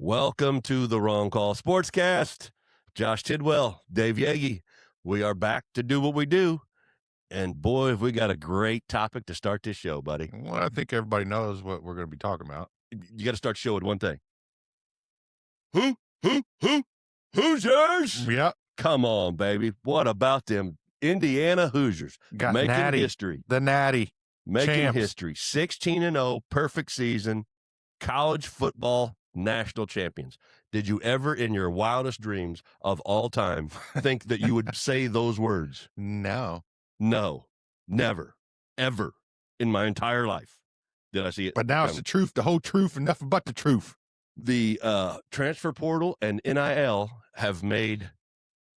Welcome to the Wrong Call Sportscast. Josh Tidwell, Dave Yagi. We are back to do what we do. And boy, have we got a great topic to start this show, buddy. Well, I think everybody knows what we're going to be talking about. You got to start the show with one thing. Hoosiers? Yeah. Come on, baby. What about them Indiana Hoosiers? Got making Natty, history. the Natty. Making champs. history. 16-0, perfect season, college football national champions. Did you ever in your wildest dreams of all time think that you would say those words? No. No, never, ever in my entire life did I see it. But now it's the truth, the whole truth, and nothing but the truth. The transfer portal and NIL have made,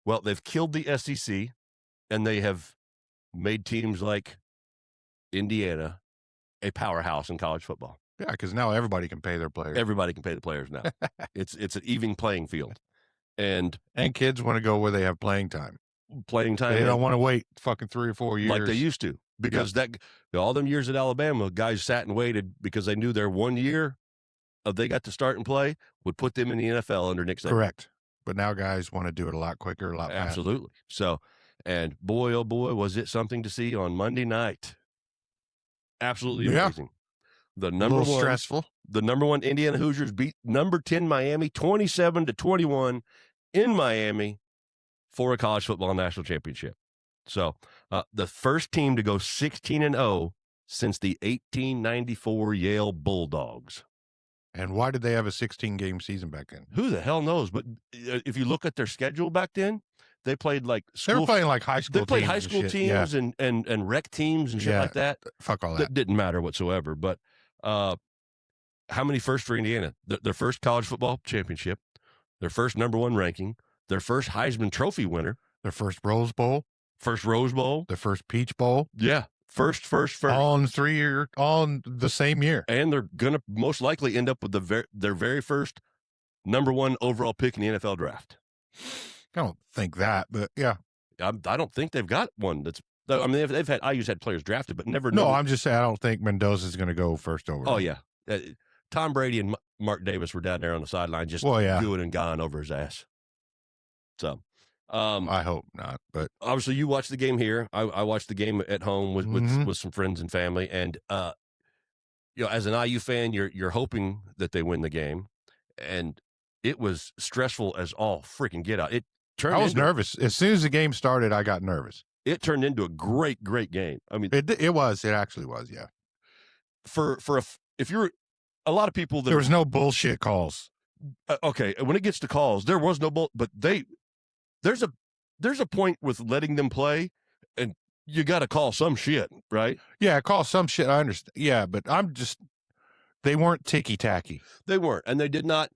well, they've killed the SEC, and they have made teams like Indiana a powerhouse in college football. Yeah, because now everybody can pay their players. Everybody can pay the players now. It's an even playing field. And kids want to go where they have playing time. They don't want to wait fucking 3 or 4 years. like they used to. Because all them years at Alabama, guys sat and waited because they knew their 1 year of they got to start and play would put them in the NFL under Nick Saban. Correct. But now guys want to do it a lot quicker, a lot faster. Absolutely. So, and boy, oh boy, was it something to see on Monday night. Absolutely amazing. The number one, stressful. The number one Indiana Hoosiers beat number 10 Miami 27-21 in Miami for a college football national championship. So the first team to go 16-0 since the 1894 Yale Bulldogs. And why did they have a 16-game season back then? Who the hell knows? But if you look at their schedule back then, they played like school. They were playing like high school teams. They played high school teams and rec teams and shit like that. Fuck all that. That didn't matter whatsoever. But how many firsts for Indiana? Their first college football championship, their first number one ranking, their first Heisman Trophy winner, their first Rose Bowl, their first Peach Bowl. Yeah. First. On the same year. And they're going to most likely end up with their very first number one overall pick in the NFL draft. I don't think that, but yeah. I don't think they've got one that's, I mean, they've had, IU's had players drafted, but never. No, I'm just saying I don't think Mendoza's going to go first overall. Oh, yeah. Tom Brady and Mark Davis were down there on the sideline just doing and gone over his ass. So. I hope not, but obviously you watched the game here. I watched the game at home with some friends and family, and as an IU fan, you're hoping that they win the game, and it was stressful as all freaking get out. I was nervous as soon as the game started. I got nervous. It turned into a great game. I mean, it actually was, yeah. If you're a lot of people that there was no bullshit calls. Okay, when it gets to calls, there was no bull, but there's a point with letting them play, and you got to call some shit, right? Yeah, call some shit. I understand. Yeah, but they weren't ticky-tacky. They weren't, and they did not.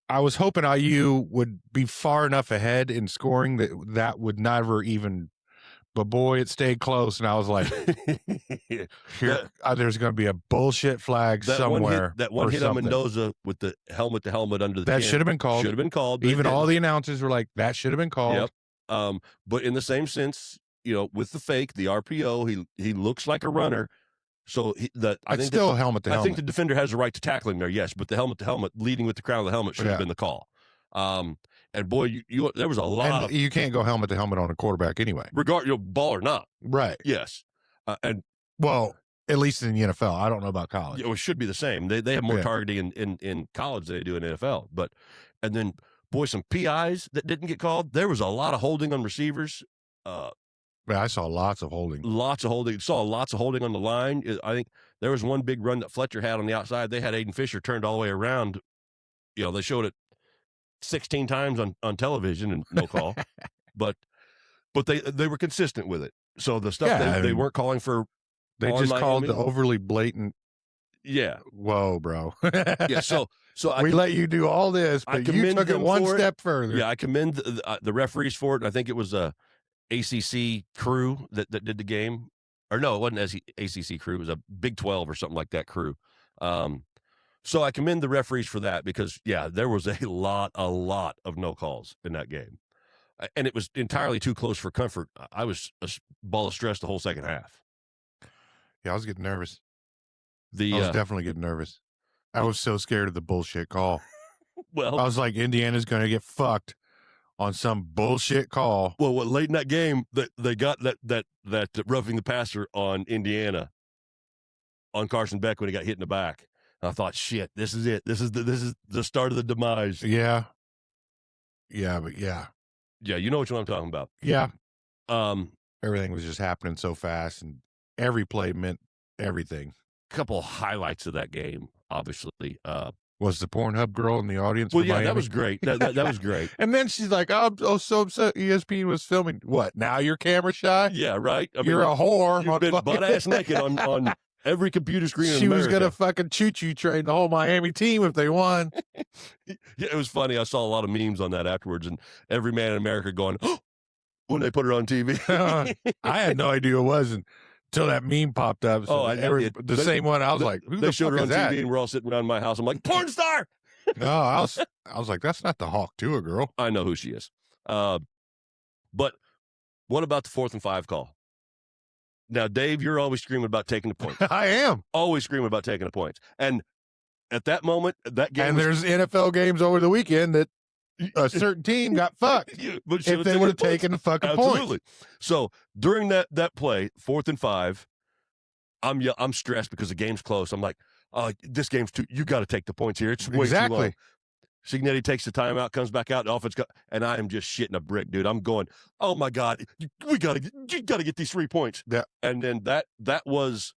I was hoping IU would be far enough ahead in scoring that would never even, but boy, it stayed close, and I was like, there's going to be a bullshit flag somewhere. That one hit on Mendoza with the helmet to helmet under the chin. That should have been called. Should have been called. Even all the announcers were like, that should have been called. Yep. But in the same sense, with the fake, the RPO, he looks like a runner. So I think helmet to helmet. I think the defender has a right to tackle him there, yes. But the helmet to helmet, leading with the crown of the helmet, should have been the call. And boy, there was a lot. You can't go helmet to helmet on a quarterback anyway, ball or not. Right. Yes. At least in the NFL. I don't know about college. It should be the same. They have more targeting in college than they do in NFL. And then boy, some PIs that didn't get called. There was a lot of holding on receivers. I saw lots of holding. Saw lots of holding on the line. I think there was one big run that Fletcher had on the outside. They had Aiden Fisher turned all the way around. They showed it 16 times on television and no call. but they were consistent with it. So the stuff they weren't calling for. They just called the overly blatant. Yeah. Whoa, bro. Yeah. So we let you do all this, but you took it one step further. Yeah, I commend the referees for it. I think it was a ACC crew that did the game, or no, it wasn't ACC crew. It was a Big 12 or something like that crew. So I commend the referees for that because there was a lot of no calls in that game, and it was entirely too close for comfort. I was a ball of stress the whole second half. Yeah, I was getting nervous. I was definitely getting nervous. I was so scared of the bullshit call. Well, I was like, Indiana's going to get fucked on some bullshit call. well, late in that game, they got that roughing the passer on Indiana on Carson Beck when he got hit in the back. And I thought, shit, this is it. This is the start of the demise. Yeah. Yeah, but yeah. Yeah, you know what I'm talking about. Yeah. Um, Everything was just happening so fast, and every play meant everything. couple highlights of that game, obviously. Was the Pornhub girl in the audience? Well, for yeah, Miami? that was great. That was great. And then she's like, "Oh, so upset. ESPN was filming. What? Now you're camera shy? Yeah, right. I You're a whore. You've been butt ass naked on every computer screen. She in was America. gonna fucking choo-choo train the whole Miami team if they won. Yeah, it was funny. I saw a lot of memes on that afterwards, and every man in America going, oh, when they put it on TV. I had no idea it was until that meme popped up. So the same one. I was like, "Who they the showed fuck her is on that?" TV, and we're all sitting around my house. I'm like, porn star. No, I was like, that's not the Hawk Tua girl. I know who she is. But what about the 4th and 5 call? Now, Dave, you're always screaming about taking the points. I am Always screaming about taking the points. And at that moment, that game. And there's NFL games over the weekend that a certain team got fucked if they would have taken the fucking Absolutely. points. So during that play, 4th and 5, I'm stressed because the game's close. I'm like, this game's too. You got to take the points here. It's way too long. Signetti takes the timeout, comes back out, the offense and I am just shitting a brick, dude. I'm going, oh my God, you gotta get these 3 points. Yeah. And then that was.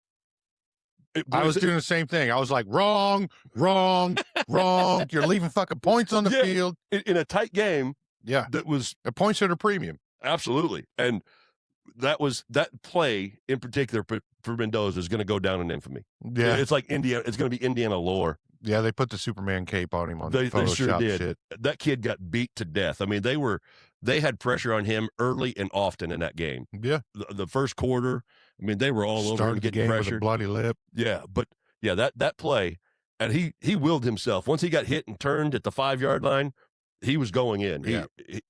I was doing the same thing. I was like, wrong. You're leaving fucking points on the field in a tight game. Yeah, that was the points at a premium. Absolutely, and that play in particular for Mendoza is going to go down in infamy. Yeah, it's like Indiana. It's going to be Indiana lore. Yeah, they put the Superman cape on him on they Photoshop sure did. shit. That kid got beat to death. I mean, they had pressure on him early and often in that game. Yeah, the first quarter. I mean, they were all over him getting pressure. With a bloody lip. Yeah, but yeah, that play, and he willed himself. Once he got hit and turned at the 5-yard line, he was going in. Yeah.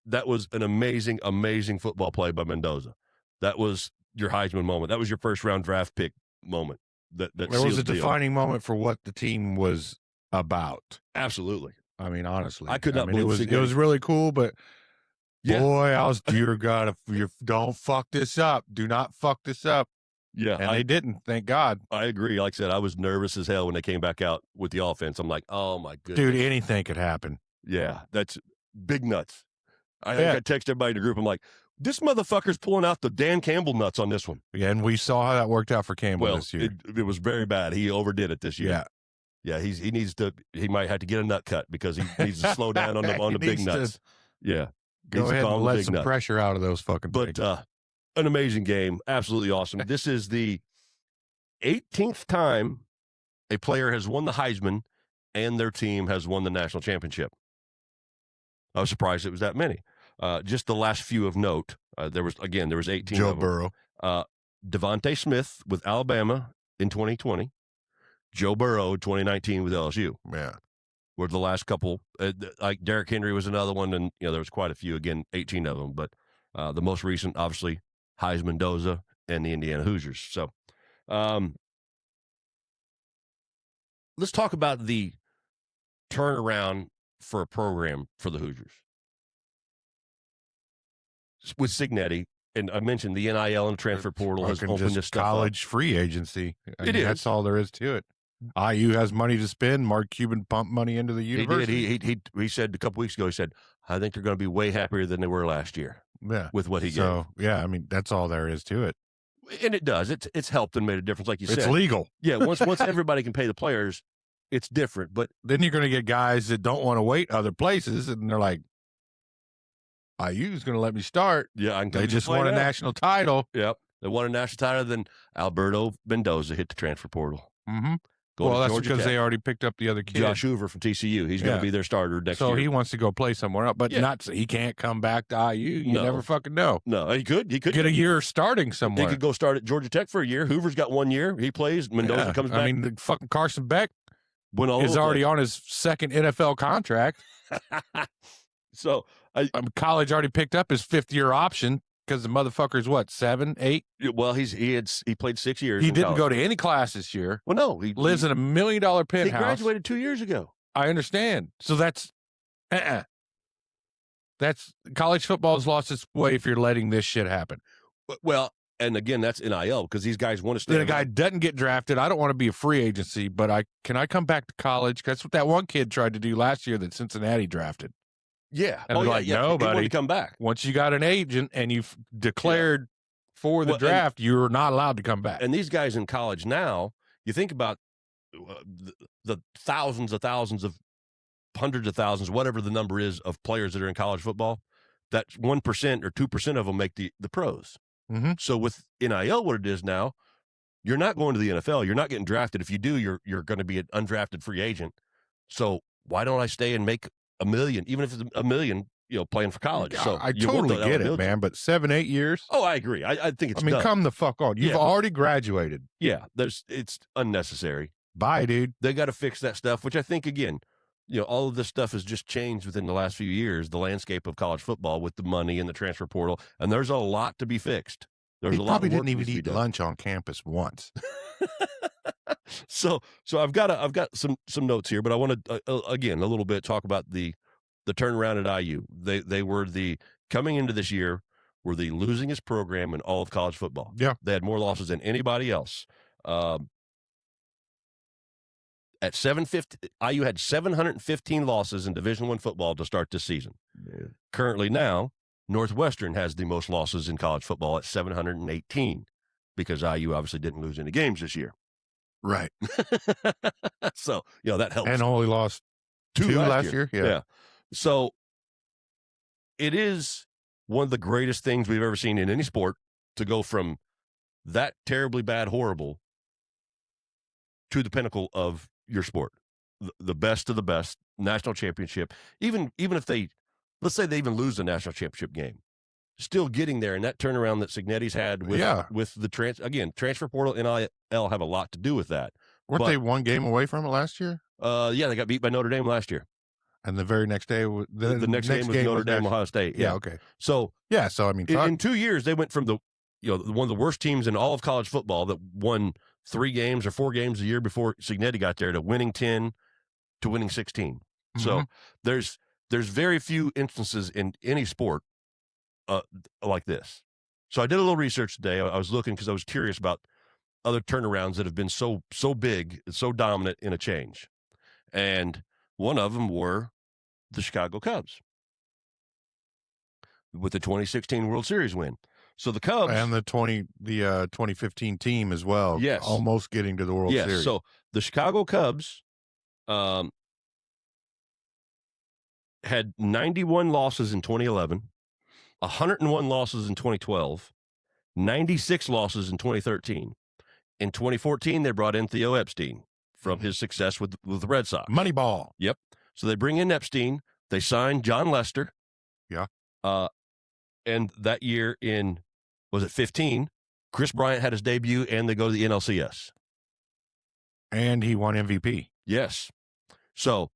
That was an amazing, amazing football play by Mendoza. That was your Heisman moment. That was your first round draft pick moment. That was a defining moment for what the team was about. Absolutely. I mean, honestly, I could not believe it was really cool, but boy, dear God, if you don't fuck this up, do not fuck this up. Yeah, and they didn't. Thank God. I agree. Like I said, I was nervous as hell when they came back out with the offense. I'm like, oh my goodness, dude, anything could happen. Yeah, that's big nuts. I text everybody in the group. I'm like, this motherfucker's pulling out the Dan Campbell nuts on this one. Yeah, and we saw how that worked out for Campbell this year. It was very bad. He overdid it this year. Yeah. He might have to get a nut cut because he needs to slow down on the big nuts. Go ahead and let some pressure out of those fucking things. But an amazing game. Absolutely awesome. This is the 18th time a player has won the Heisman and their team has won the national championship. I was surprised it was that many. Just the last few of note. There was 18 Joe of them. Burrow. Devontae Smith with Alabama in 2020. Joe Burrow in 2019 with LSU. Yeah. Were the last couple. Like Derrick Henry was another one, and there was quite a few. Again, 18 of them. But the most recent, obviously, Heisman Mendoza and the Indiana Hoosiers. So let's talk about the turnaround for a program for the Hoosiers. With Signetti, and I mentioned the NIL and transfer portal has opened this stuff college up. Free agency. It is. That's all there is to it. IU has money to spend. Mark Cuban pumped money into the university. He did. He said a couple weeks ago, he said, I think they're going to be way happier than they were last year. Yeah. With what he gave. So, yeah, I mean, that's all there is to it. And it does. It's helped and made a difference, like you said. It's legal. Yeah, once everybody can pay the players, it's different. But then you're going to get guys that don't want to wait other places, and they're like, IU's going to let me start. Yeah, they just won a national title. Yep, they won a national title. Then Alberto Mendoza hit the transfer portal. Mm-hmm. Well, that's because they already picked up the other kid, Josh Hoover from TCU. He's going to be their starter next year. So he wants to go play somewhere else, but he can't come back to IU. You never fucking know. No, he could get a year starting somewhere. He could go start at Georgia Tech for a year. Hoover's got 1 year. He plays. Mendoza comes back. I mean, the fucking Carson Beck is already on his second NFL contract. So college already picked up his 5th-year option because the motherfucker's what, 7, 8? Well, he played 6 years. He didn't go to any class this year. Well, no, he lives in $1 million penthouse. He graduated 2 years ago. I understand. So that's That's college football has lost its way if you're letting this shit happen. Well, and again, that's NIL because these guys want to stay. Then a guy doesn't get drafted. I don't want to be a free agency, but can I come back to college? That's what that one kid tried to do last year that Cincinnati drafted. Yeah. And no, he buddy, wanted to come back. Once you got an agent and you've declared for the draft, you're not allowed to come back. And these guys in college now, you think about the thousands of hundreds of thousands, whatever the number is of players that are in college football, that 1% or 2% of them make the pros. Mm-hmm. So with NIL, what it is now, you're not going to the NFL. You're not getting drafted. If you do, you're going to be an undrafted free agent. So why don't I stay and make $1 million, even if it's $1 million, playing for college? So I totally get it, man. But 7-8 years. Oh, I agree. I think it's. I mean, come the fuck on. You've already graduated. Yeah, it's unnecessary. Bye, dude. They got to fix that stuff, which I think again. All of this stuff has just changed within the last few years, the landscape of college football with the money and the transfer portal, and there's a lot to be fixed. There's a lot. Probably didn't even eat lunch on campus once. So I've got some notes here, but I want to again a little bit talk about the turnaround at IU. They were coming into this year were the losingest program in all of college football. Yeah, they had more losses than anybody else. At 750, IU had 715 losses in Division I football to start this season. Yeah. Currently now, Northwestern has the most losses in college football at 718 because IU obviously didn't lose any games this year. Right. So, that helps. And only lost two last year. Yeah. So it is one of the greatest things we've ever seen in any sport to go from that terribly bad, horrible to the pinnacle of your sport, the best of the best, national championship. Even if let's say they even lose the national championship game, still getting there, and that turnaround that Signetti's had with the transfer portal, NIL have a lot to do with that. Weren't they one game away from it last year? Yeah, they got beat by Notre Dame last year. And the very next day, the next game was Notre Dame, Ohio State. Yeah, okay. So I mean, in 2 years, they went from one of the worst teams in all of college football that won 3 games or 4 games a year before Signetti got there to winning 10 to winning 16. Mm-hmm. So there's very few instances in any sport like this. So I did a little research today. I was looking because I was curious about other turnarounds that have been so big, so dominant in a change. And one of them were the Chicago Cubs with the 2016 World Series win. So the Cubs and the 2015 team as well. Yes, almost getting to the World Series. So the Chicago Cubs had 91 losses in 2011, 101 losses in 2012, 96 losses in 2013. In 2014, they brought in Theo Epstein from his success with the Red Sox. Moneyball. Yep. So they bring in Epstein. They sign John Lester. Yeah. And that year was it 15, Chris Bryant had his debut, and they go to the NLCS. And he won MVP. Yes. So,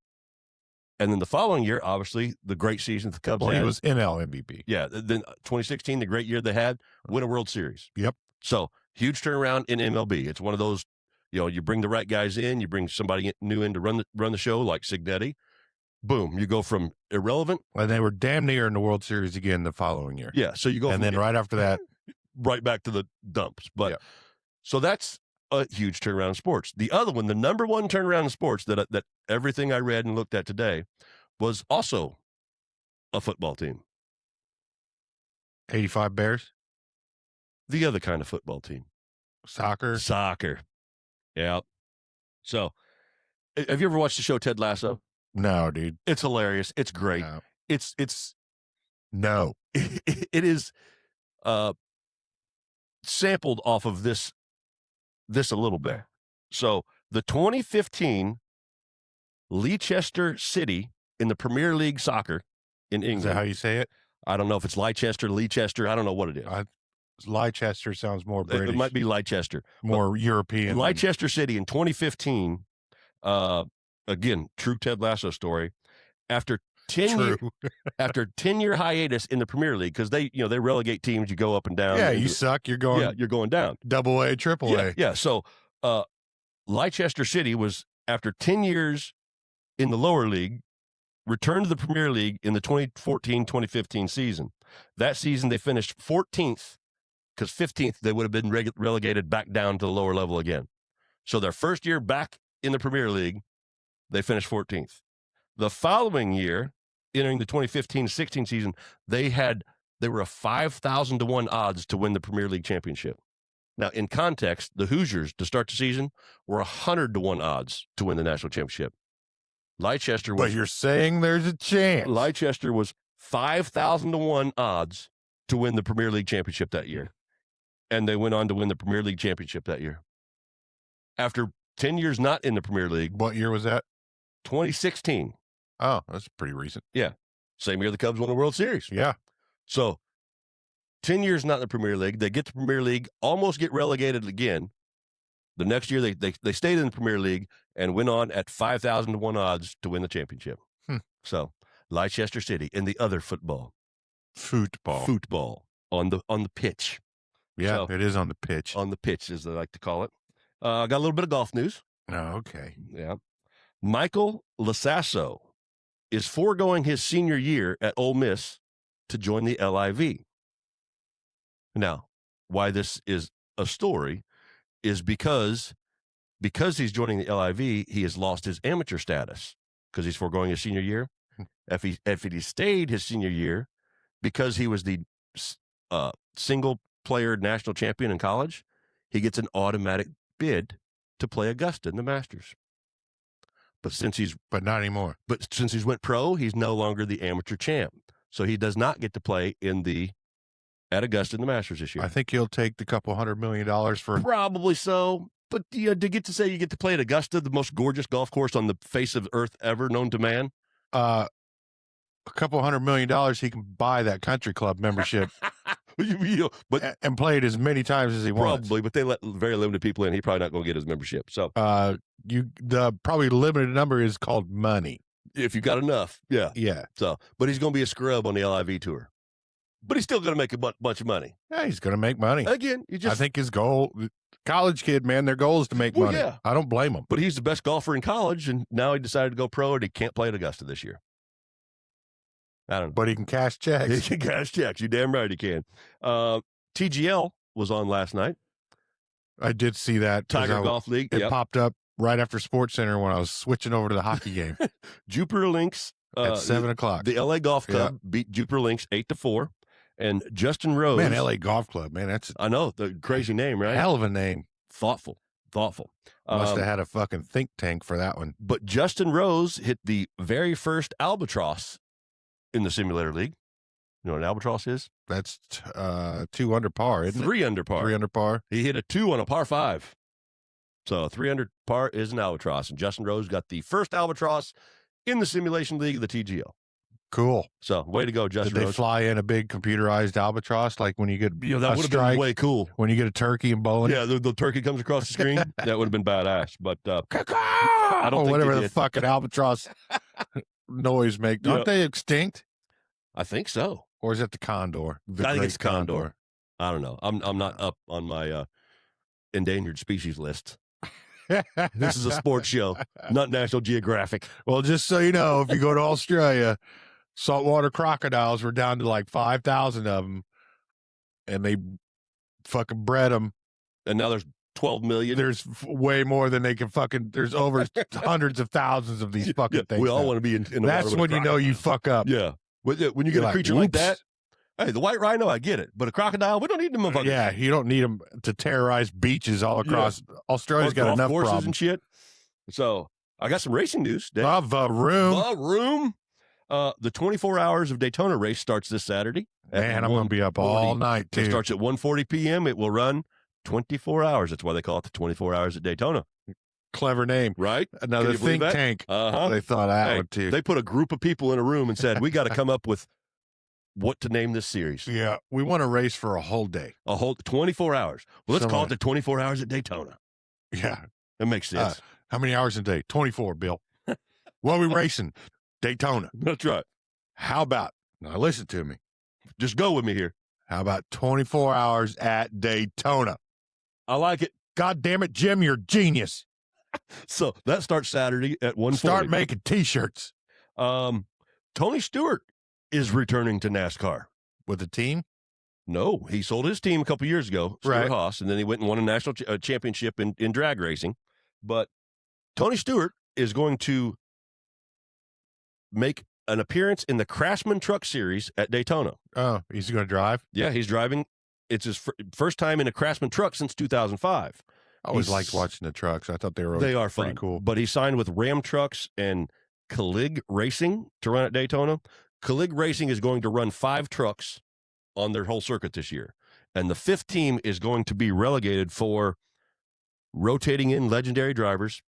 and then the following year, obviously, the great season the Cubs had. He was NL MVP. Yeah. Then 2016, the great year they had, win a World Series. Yep. So, huge turnaround in MLB. It's one of those, you bring the right guys in, you bring somebody new in to run the show like Signetti. Boom, you go from irrelevant. And they were damn near in the World Series again the following year. Yeah, so you go and then right after that, right back to the dumps. But so that's a huge turnaround in sports. The other one, the number one turnaround in sports that everything I read and looked at today was also a football team. 85 Bears? The other kind of football team. Soccer. Yeah. So, have you ever watched the show Ted Lasso? No, dude. It's hilarious. It's great. No. It's no. It is sampled off of this a little bit. So the 2015 Leicester City in the Premier League soccer in England. Is that how you say it? I don't know if it's Leicester. I don't know what it is. Leicester sounds more British. It might be Leicester. More European. Leicester City in 2015 again, true Ted Lasso story. After 10-year hiatus in the Premier League, because they relegate teams, you go up and down. Yeah, you suck. You're going. Yeah, you're going down. Double A, triple A. Yeah. So, Leicester City was after 10 years in the lower league, returned to the Premier League in the 2014-2015 season. That season, they finished 14th, because 15th, they would have been relegated back down to the lower level again. So their first year back in the Premier League, they finished 14th. The following year, entering the 2015-16 season, they were a 5,000 to 1 odds to win the Premier League championship. Now, in context, the Hoosiers, to start the season, were 100 to 1 odds to win the national championship. Leicester was. But you're saying there's a chance. Leicester was 5,000 to 1 odds to win the Premier League championship that year. And they went on to win the Premier League championship that year. After 10 years not in the Premier League. What year was that? 2016. Oh, that's pretty recent. Yeah. Same year the Cubs won the World Series. Yeah. So 10 years not in the Premier League. They get to the Premier League, almost get relegated again. The next year, they stayed in the Premier League and went on at 5,000 to 1 odds to win the championship. So, Leicester City in the other football. Football on the pitch. Yeah, so, it is on the pitch. On the pitch, as they like to call it. I got a little bit of golf news. Oh, okay. Yeah. Michael Lasasso is foregoing his senior year at Ole Miss to join the LIV. Now, why this is a story is because he's joining the LIV, he has lost his amateur status because he's foregoing his senior year. If he stayed his senior year, because he was the single player national champion in college, he gets an automatic bid to play Augusta in the Masters. But not anymore. But since he's went pro, he's no longer the amateur champ. So he does not get to play at Augusta in the Masters this year. I think he'll take the couple $100 million for. Probably so. But to get to say you get to play at Augusta, the most gorgeous golf course on the face of earth ever known to man. A couple $100 million, he can buy that country club membership. But and play it as many times as he wants. Probably, but they let very limited people in. He's probably not going to get his membership. So, the probably limited number is called money. If you got enough, yeah. So, but he's going to be a scrub on the LIV tour. But he's still going to make a bunch of money. Yeah, he's going to make money. Again, I think his goal, college kid, man, their goal is to make money. Yeah. I don't blame him. But he's the best golfer in college, and now he decided to go pro, and he can't play at Augusta this year. I don't know. But he can cash checks. He can cash checks. You're damn right he can. TGL was on last night. I did see that. Tiger Golf League. It popped up right after Sports Center when I was switching over to the hockey game. Jupiter Lynx. At 7 o'clock. The LA Golf Club beat Jupiter Lynx 8-4. And Justin Rose. Man, LA Golf Club, man. I know, the crazy name, right? Hell of a name. Thoughtful. Must have had a fucking think tank for that one. But Justin Rose hit the very first albatross in the simulator league. You know what an albatross is? That's 2 under par, isn't it? 3 under par. 3 under par. He hit a 2 on a par 5. So 3 under par is an albatross. And Justin Rose got the first albatross in the simulation league of the TGL. Cool. So way to go, Justin Did they Rose. fly in a big computerized albatross like when you get that would have been way cool. When you get a turkey in bowling? Yeah, the turkey comes across the screen. That would have been badass. But I don't think whatever the fucking albatross noise make. Aren't they extinct? I think so. Or is it the condor? I think it's condor. I don't know. I'm not up on my endangered species list. This is a sports show, not National Geographic. Well, just so you know, if you go to Australia, saltwater crocodiles were down to like 5,000 of them, and they fucking bred them. And now there's 12 million. There's way more than they can fucking. There's over hundreds of thousands of these fucking things. We all want to be in the That's water when you know you fuck up. Yeah. When you get a creature like that. Hey, the white rhino, I get it. But a crocodile, we don't need them motherfuckers. Yeah, you don't need them to terrorize beaches all across. Yeah. Australia's got enough problems and shit. So I got some racing news. The room. The 24 Hours of Daytona race starts this Saturday. Man, I'm going to be up all night, too. It starts at 1:40 p.m. It will run 24 hours. That's why they call it the 24 Hours at Daytona. Clever name. Right? Another think tank. They thought out, too. They put a group of people in a room and said, we got to come up with what to name this series. Yeah, we want to race for a whole day. A whole 24 hours. Well, let's call it the 24 Hours at Daytona. Yeah. That makes sense. How many hours a day? 24, Bill. What are we racing? Daytona. That's right. How about, now listen to me. Just go with me here. How about 24 hours at Daytona? I like it. God damn it, Jim, you're a genius. So that starts Saturday at 1:40. Start making T-shirts. Tony Stewart is returning to NASCAR. With the team? No, he sold his team a couple years ago, Stuart Right. Haas, and then he went and won a national championship in drag racing. But Tony Stewart is going to make an appearance in the Craftsman Truck Series at Daytona. Oh, he's going to drive? Yeah, he's driving. It's his first time in a Craftsman truck since 2005. I always liked watching the trucks. I thought they were They are pretty fun. cool. But he signed with Ram Trucks and Calig Racing to run at Daytona. Calig Racing is going to run 5 trucks on their whole circuit this year. And the 5th team is going to be relegated for rotating in legendary drivers,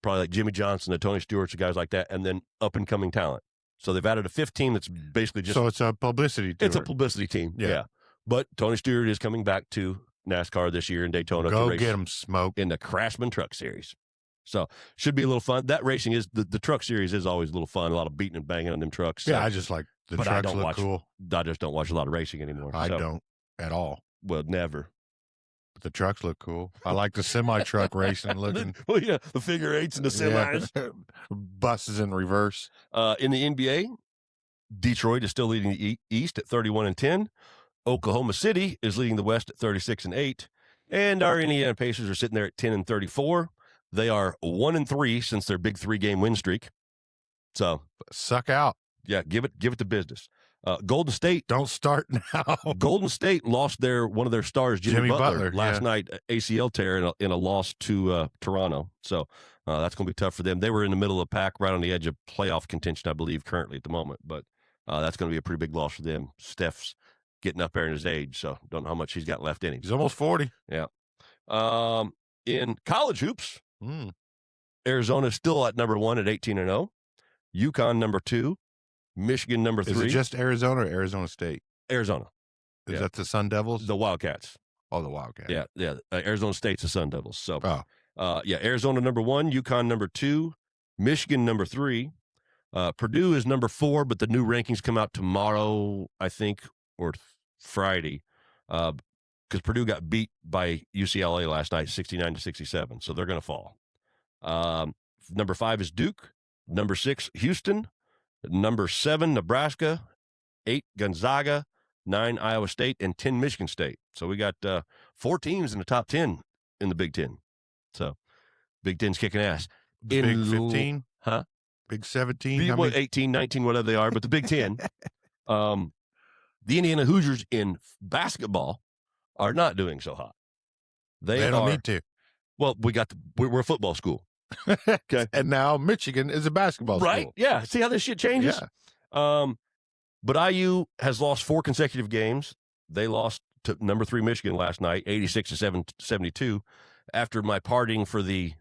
probably like Jimmy Johnson, the Tony Stewarts, the guys like that, and then up-and-coming talent. So they've added a 5th team that's basically just... So it's a publicity tour. It's a publicity team, yeah. But Tony Stewart is coming back to NASCAR this year in Daytona. Go to race get him, Smoke. in the Craftsman Truck Series. So should be a little fun. That racing is, the truck series is always a little fun, a lot of beating and banging on them trucks. So. Yeah, I just like the trucks look cool. I just don't watch a lot of racing anymore. I don't at all. Well, never. But the trucks look cool. I like the semi-truck racing looking. Well, yeah, the figure eights and the semis. Yeah. Buses in reverse. In the NBA, Detroit is still leading the East at 31-10. Oklahoma City is leading the West at 36-8. And our Indiana Pacers are sitting there at 10-34. They are 1-3 since their big 3-game win streak. So suck out. Yeah, give it the business. Golden State. Don't start now. Golden State lost one of their stars, Jimmy Butler last night, ACL tear in a loss to Toronto. So that's going to be tough for them. They were in the middle of the pack, right on the edge of playoff contention, I believe, currently at the moment. But that's going to be a pretty big loss for them. Steph's getting up there in his age, so don't know how much he's got left in him. He's almost 40. Yeah. In college hoops, Arizona is still at number 1 at 18-0. UConn number 2. Michigan number 3. Is it just Arizona or Arizona State? Arizona. Is that the Sun Devils? The Wildcats. Oh, the Wildcats. Yeah. Arizona State's the Sun Devils. So, oh. Arizona number 1, UConn number 2, Michigan number 3. Purdue is number 4, but the new rankings come out tomorrow, I think, or Friday, because Purdue got beat by UCLA last night, 69-67. So they're going to fall. Number 5 is Duke. Number 6, Houston. Number 7, Nebraska. 8, Gonzaga. 9, Iowa State. And 10, Michigan State. So we got 4 teams in the top 10 in the Big Ten. So Big Ten's kicking ass. Big 15? Huh? Big 17? 18, 19, whatever they are. But the Big Ten. The Indiana Hoosiers in basketball are not doing so hot. They don't need to. Well, we're a football school. Okay. And now Michigan is a basketball school. Right? Yeah. See how this shit changes? Yeah. But IU has lost 4 consecutive games. They lost to number 3 Michigan last night, 86-72. After my partying for the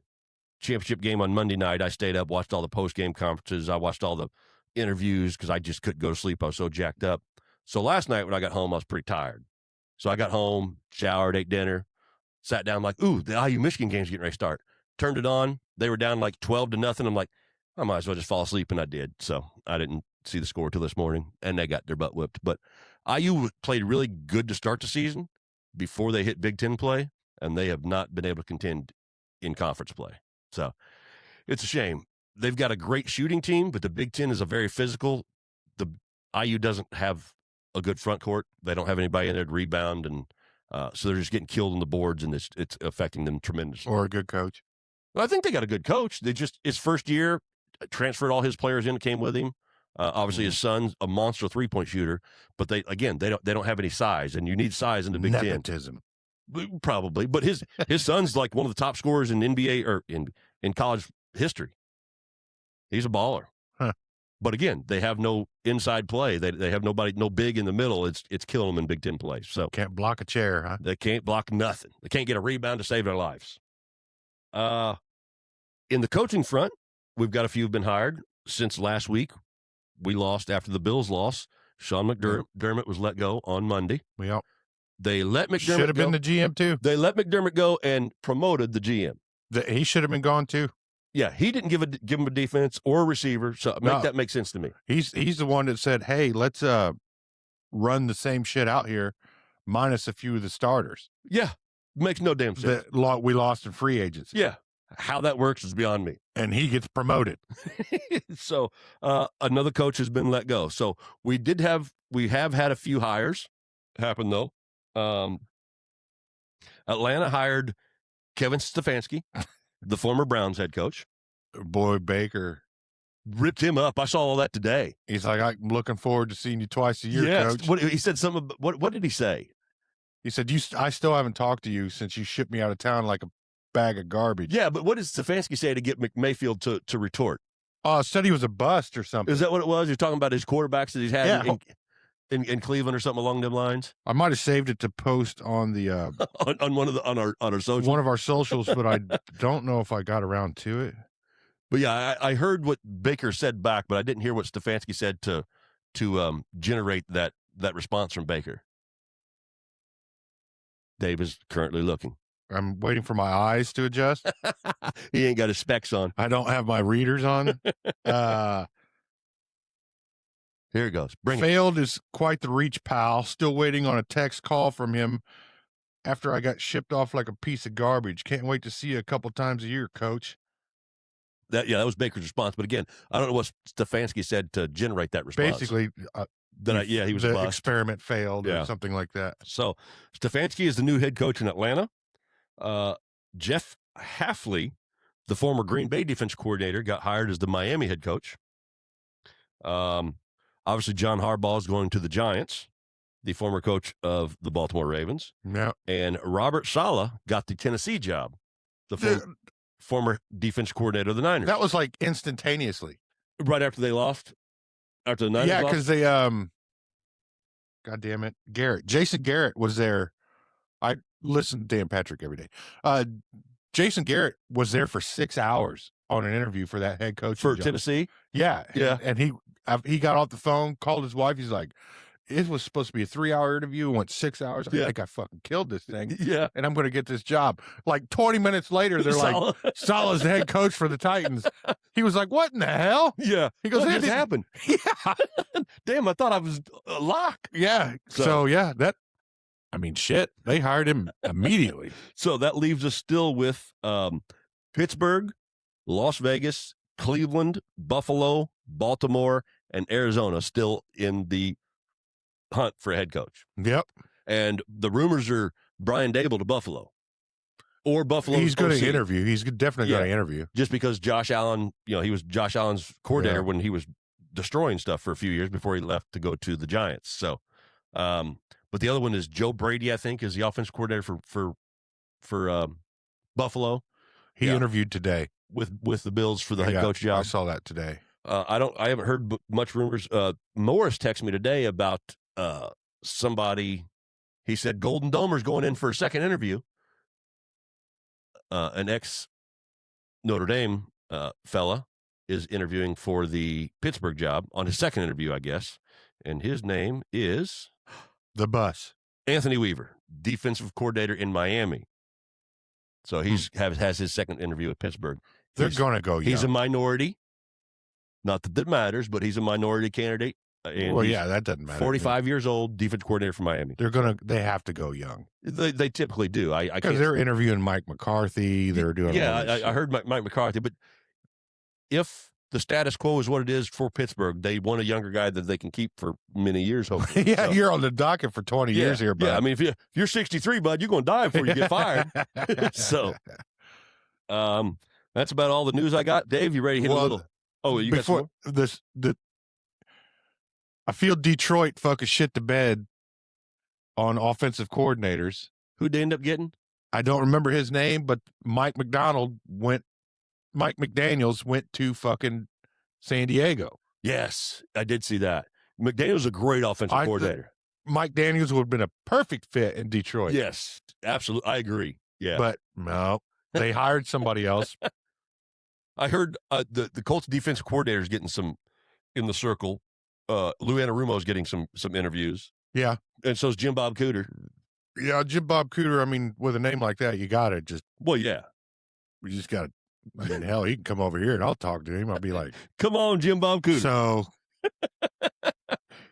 championship game on Monday night, I stayed up, watched all the post-game conferences. I watched all the interviews because I just couldn't go to sleep. I was so jacked up. So last night when I got home, I was pretty tired. So I got home, showered, ate dinner, sat down like, ooh, the IU Michigan game's getting ready to start. Turned it on. They were down like 12-0. I'm like, I might as well just fall asleep, and I did. So I didn't see the score till this morning, and they got their butt whipped. But IU played really good to start the season before they hit Big Ten play, and they have not been able to contend in conference play. So it's a shame. They've got a great shooting team, but the Big Ten is a very physical. The IU doesn't have a good front court. They don't have anybody in there to rebound, and so they're just getting killed on the boards, and it's affecting them tremendously. Or a good coach. Well, I think they got a good coach. They just, his first year, transferred all his players in that came with him. Obviously, his son's a monster 3-point shooter, but they don't have any size, and you need size in the Big Ten. Nepotism. Probably, but his son's like one of the top scorers in NBA or in college history. He's a baller. Huh. But again, they have no inside play. They have nobody, no big in the middle. It's killing them in Big Ten play. So can't block a chair, huh? They can't block nothing. They can't get a rebound to save their lives. In the coaching front, we've got a few who've been hired since last week. We lost after the Bills loss. Sean McDermott was let go on Monday. Yep. They let McDermott should have been the GM too. They let McDermott go and promoted the GM. He should have been gone too. Yeah, he didn't give him a defense or a receiver, so that makes sense to me. He's the one that said, "Hey, let's run the same shit out here, minus a few of the starters." Yeah, makes no damn sense. We lost in free agency. Yeah, How that works is beyond me. And he gets promoted. So another coach has been let go. So we have had a few hires happen though. Atlanta hired Kevin Stefanski, the former Browns head coach. Boy, Baker Ripped him up. I saw all that today. He's like, I'm looking forward to seeing you twice a year, Yes. coach. What, he said something. What did he say? He said, I still haven't talked to you since you shipped me out of town like a bag of garbage. Yeah, but what did Stefanski say to get Mayfield to retort? Said he was a bust or something. Is that what it was? You're talking about his quarterbacks that he's had in Cleveland or something along them lines? I might have saved it to post on the on our social. one of our socials, but I don't know if I got around to it. But yeah, I heard what Baker said back, but I didn't hear what Stefanski said to generate that response from Baker. Dave is currently looking. I'm waiting for my eyes to adjust. He ain't got his specs on. I don't have my readers on. Here it goes. Failed is quite the reach, pal. Still waiting on a text call from him after I got shipped off like a piece of garbage. Can't wait to see you a couple times a year, coach. That was Baker's response. But again, I don't know what Stefanski said to generate that response. Basically, he was the a bust. experiment failed or something like that. So Stefanski is the new head coach in Atlanta. Jeff Hafley, the former Green Bay defense coordinator, got hired as the Miami head coach. Obviously, John Harbaugh is going to the Giants, the former coach of the Baltimore Ravens. Yeah. And Robert Saleh got the Tennessee job, the former defense coordinator of the Niners. That was like instantaneously. Right after they lost? After the Niners lost? Yeah, because they, God damn it, Jason Garrett was there. I listen to Dan Patrick every day. Jason Garrett was there for 6 hours on an interview for that head coach for job. Tennessee? Yeah. Yeah. And he got off the phone, called his wife. He's like, it was supposed to be a 3-hour interview. It went 6 hours. I think I fucking killed this thing. Yeah. And I'm going to get this job. Like 20 minutes later, they're like, Saleh's the head coach for the Titans. He was like, what in the hell? Yeah. He goes, what that just happened? Yeah. Damn, I thought I was locked. Yeah. So yeah, shit. They hired him immediately. So that leaves us still with Pittsburgh, Las Vegas, Cleveland, Buffalo, Baltimore, and Arizona still in the hunt for a head coach. Yep. And the rumors are Brian Dable to Buffalo. Or Buffalo. He's going to interview. He's definitely going to interview. Just because Josh Allen, he was Josh Allen's coordinator when he was destroying stuff for a few years before he left to go to the Giants. So, but the other one is Joe Brady, I think, is the offensive coordinator for Buffalo. He interviewed today with the Bills for the head coach job. I saw that today. I haven't heard much rumors. Morris texted me today about somebody. He said Golden Domer's going in for a second interview. An ex Notre Dame fella is interviewing for the Pittsburgh job on his second interview, I guess. And his name is the Bus. Anthony Weaver, defensive coordinator in Miami. So has his second interview at Pittsburgh. They're going to go young. He's a minority. Not that matters, but he's a minority candidate. And that doesn't matter. 45 years old, defense coordinator for Miami. They have to go young. They typically do. Because they're interviewing Mike McCarthy. They're doing. Yeah, I heard Mike McCarthy. But if the status quo is what it is for Pittsburgh, they want a younger guy that they can keep for many years, hopefully. Yeah, so, you're on the docket for 20 years here, bud. Yeah, I mean, if you're 63, bud, you're going to die before you get fired. So, that's about all the news I got. Dave, you ready to hit a little? Oh, you before got some I feel Detroit fucking shit to bed on offensive coordinators. Who'd they end up getting? I don't remember his name, but Mike McDaniels went to fucking San Diego. Yes, I did see that. McDaniels is a great offensive coordinator. Mike Daniels would have been a perfect fit in Detroit. Yes, absolutely. I agree. Yeah. But no, they hired somebody else. I heard the Colts defensive coordinator is getting some in the circle. Lou Anarumo is getting some interviews. Yeah. And so is Jim Bob Cooter. Yeah, Jim Bob Cooter, I mean, with a name like that, you got to just... Well, yeah. You just got to... I mean, hell, he can come over here and I'll talk to him. I'll be like... Come on, Jim Bob Cooter. So...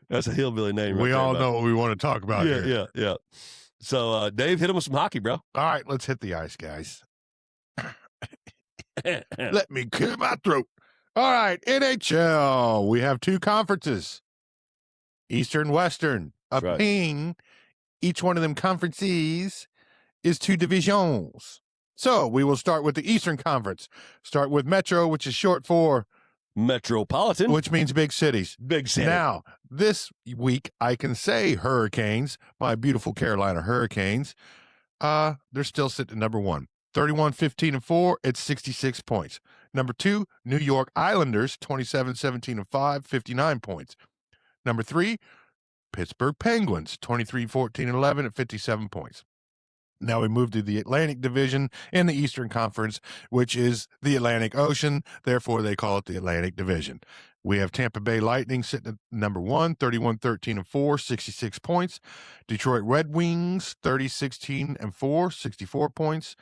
That's a hillbilly name. We all know what we want to talk about here. Yeah. So, Dave, hit him with some hockey, bro. All right, let's hit the ice, guys. Let me clear my throat. All right, NHL. We have two conferences, Eastern, Western. A That's right. ping. Each one of them conferences is two divisions. So we will start with the Eastern Conference. Start with Metro, which is short for Metropolitan, which means big cities. big city. Now, this week, I can say Hurricanes, my beautiful Carolina Hurricanes, they're still sitting at number 1. 31-15-4 at 66 points. Number 2, New York Islanders, 27-17-5, 59 points. Number 3, Pittsburgh Penguins, 23-14-11 at 57 points. Now we move to the Atlantic Division in the Eastern Conference, which is the Atlantic Ocean. Therefore, they call it the Atlantic Division. We have Tampa Bay Lightning sitting at number 1, 31-13-4, 66 points. Detroit Red Wings, 30-16-4, 64 points.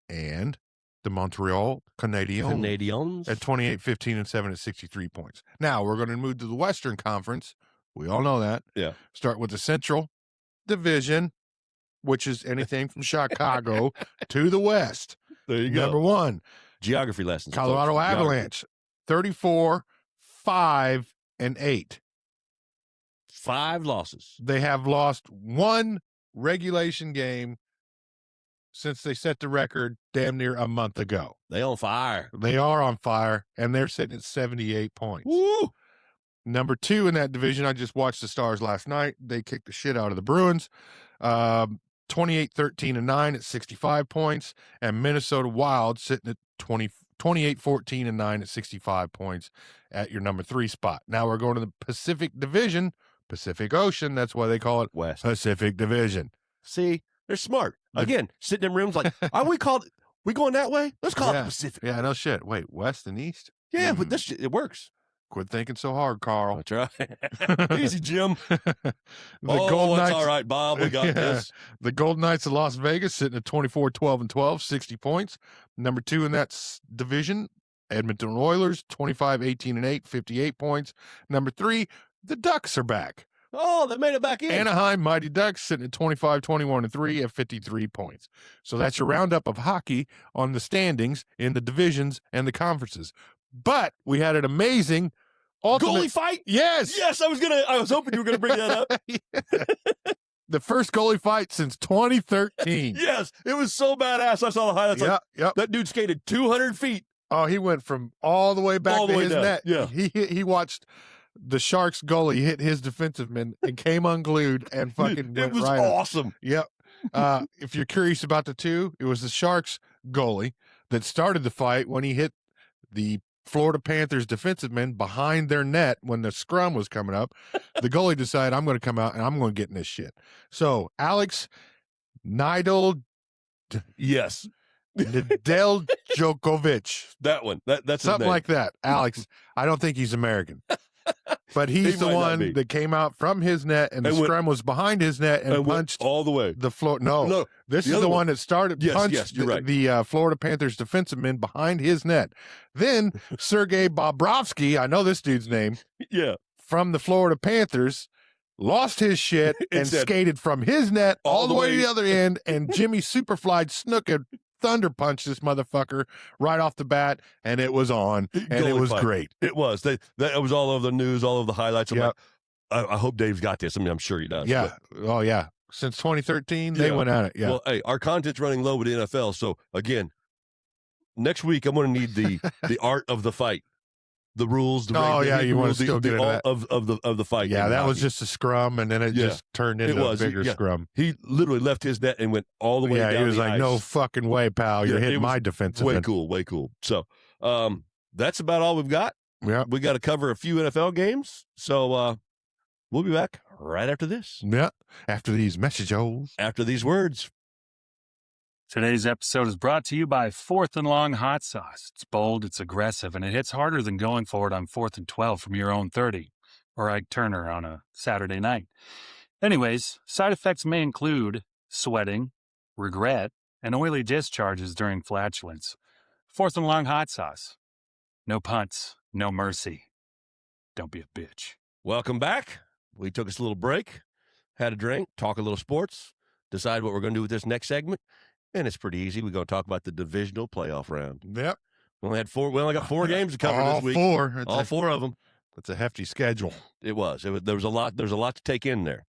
And the Montreal Canadiens at 28-15-7 at 63 points. Now we're going to move to the Western Conference. We all know that. Yeah. Start with the Central Division, which is anything from Chicago to the West. There you Number go. 1, Geography lessons. Colorado folks. Avalanche, 34-5-8. 5 losses. They have lost one regulation game since they set the record damn near a month ago. They on fire. They are on fire, and they're sitting at 78 points. Woo! Number 2 in that division, I just watched the Stars last night. They kicked the shit out of the Bruins. 28-13-9 at 65 points. And Minnesota Wild sitting at 28-14-9 at 65 points at your number 3 spot. Now we're going to the Pacific Division, Pacific Ocean. That's why they call it West. Pacific Division. See, they're smart. Again, sitting in rooms like, are we called? We going that way? Let's call it the Pacific. Yeah, no shit. Wait, West and East? Yeah, but this it works. Quit thinking so hard, Carl. That's right. Easy, Jim. Golden Knights, all right, Bob. We got this. The Golden Knights of Las Vegas sitting at 24-12-12, 60 points. Number 2 in that division, Edmonton Oilers, 25-18-8, 58 points. Number 3, the Ducks are back. Oh, they made it back in. Anaheim Mighty Ducks sitting at 25-21-3 at 53 points. So that's your roundup of hockey on the standings in the divisions and the conferences. But we had an amazing goalie fight? Yes. Yes, I was hoping you were gonna bring that up. The first goalie fight since 2013. Yes, it was so badass. I saw the highlights. Yep. That dude skated 200 feet. Oh, he went from all the way back All the to way his down. net. Yeah. He watched the Sharks goalie hit his defenseman and came unglued and fucking It went was right up. awesome. Yep. If you're curious about the two, it was the Sharks goalie that started the fight when he hit the Florida Panthers defenseman behind their net when the scrum was coming up. The goalie decided, I'm going to come out and I'm going to get in this shit. So Alex Nidal Yes. Nadal Djokovic. That one. That's Something like that. Alex, I don't think he's American. But he's the one that came out from his net and the scrum was behind his net and punched all the way. the floor. No, this is the one that started, punched you're right. the Florida Panthers defenseman behind his net. Then Sergei Bobrovsky, I know this dude's name, from the Florida Panthers, lost his shit and skated from his net all the way to the other end, and Jimmy Superfly Snuka thunder punched this motherfucker right off the bat, and it was on, and it was great. It was. That was all over the news, all over the highlights. I'm like, I hope Dave's got this. I mean, I'm sure he does. Yeah. Oh, yeah. Since 2013, they went at it. Yeah. Well, hey, our content's running low with the NFL. So, again, next week, I'm going to need the art of the fight. The rules. You want to still get into that. Of the fight. Yeah, that was just a scrum, and then it just turned into a bigger scrum. He literally left his net and went all the way down. Yeah, he was like, ice. no fucking way, pal. You're hitting my defensive. Way cool. So that's about all we've got. Yeah. We got to cover a few NFL games. So we'll be back right after this. Yeah. After these messages. After these words. Today's episode is brought to you by 4th and Long Hot Sauce. It's bold, it's aggressive, and it hits harder than going for it on 4th and 12 from your own 30, or Ike Turner on a Saturday night. Anyways, side effects may include sweating, regret, and oily discharges during flatulence. 4th and Long Hot Sauce. No punts, no mercy. Don't be a bitch. Welcome back. We took us a little break, had a drink, talk a little sports, decide what we're going to do with this next segment. And it's pretty easy. We're going to talk about the divisional playoff round. Yep. We only got 4 games to cover all this week. 4. All 4 of them. That's a hefty schedule. It was. There was a lot to take in there.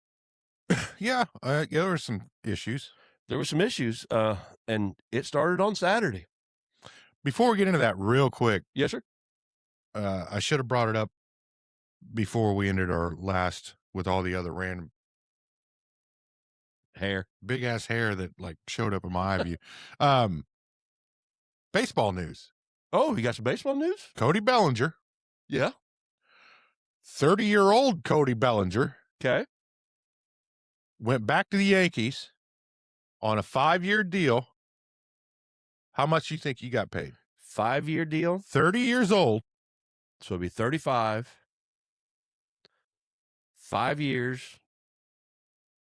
Yeah, there were some issues. There were some issues, and it started on Saturday. Before we get into that real quick. Yes, sir. I should have brought it up before we ended our last with all the other random big ass hair that like showed up in my eye view. Baseball news. Oh, you got some baseball news? Cody Bellinger. Yeah. 30-year-old Cody Bellinger. Okay. Went back to the Yankees on a 5-year deal. How much you think he got paid? 5-year deal. 30 years old. So it'd be 35. 5 years.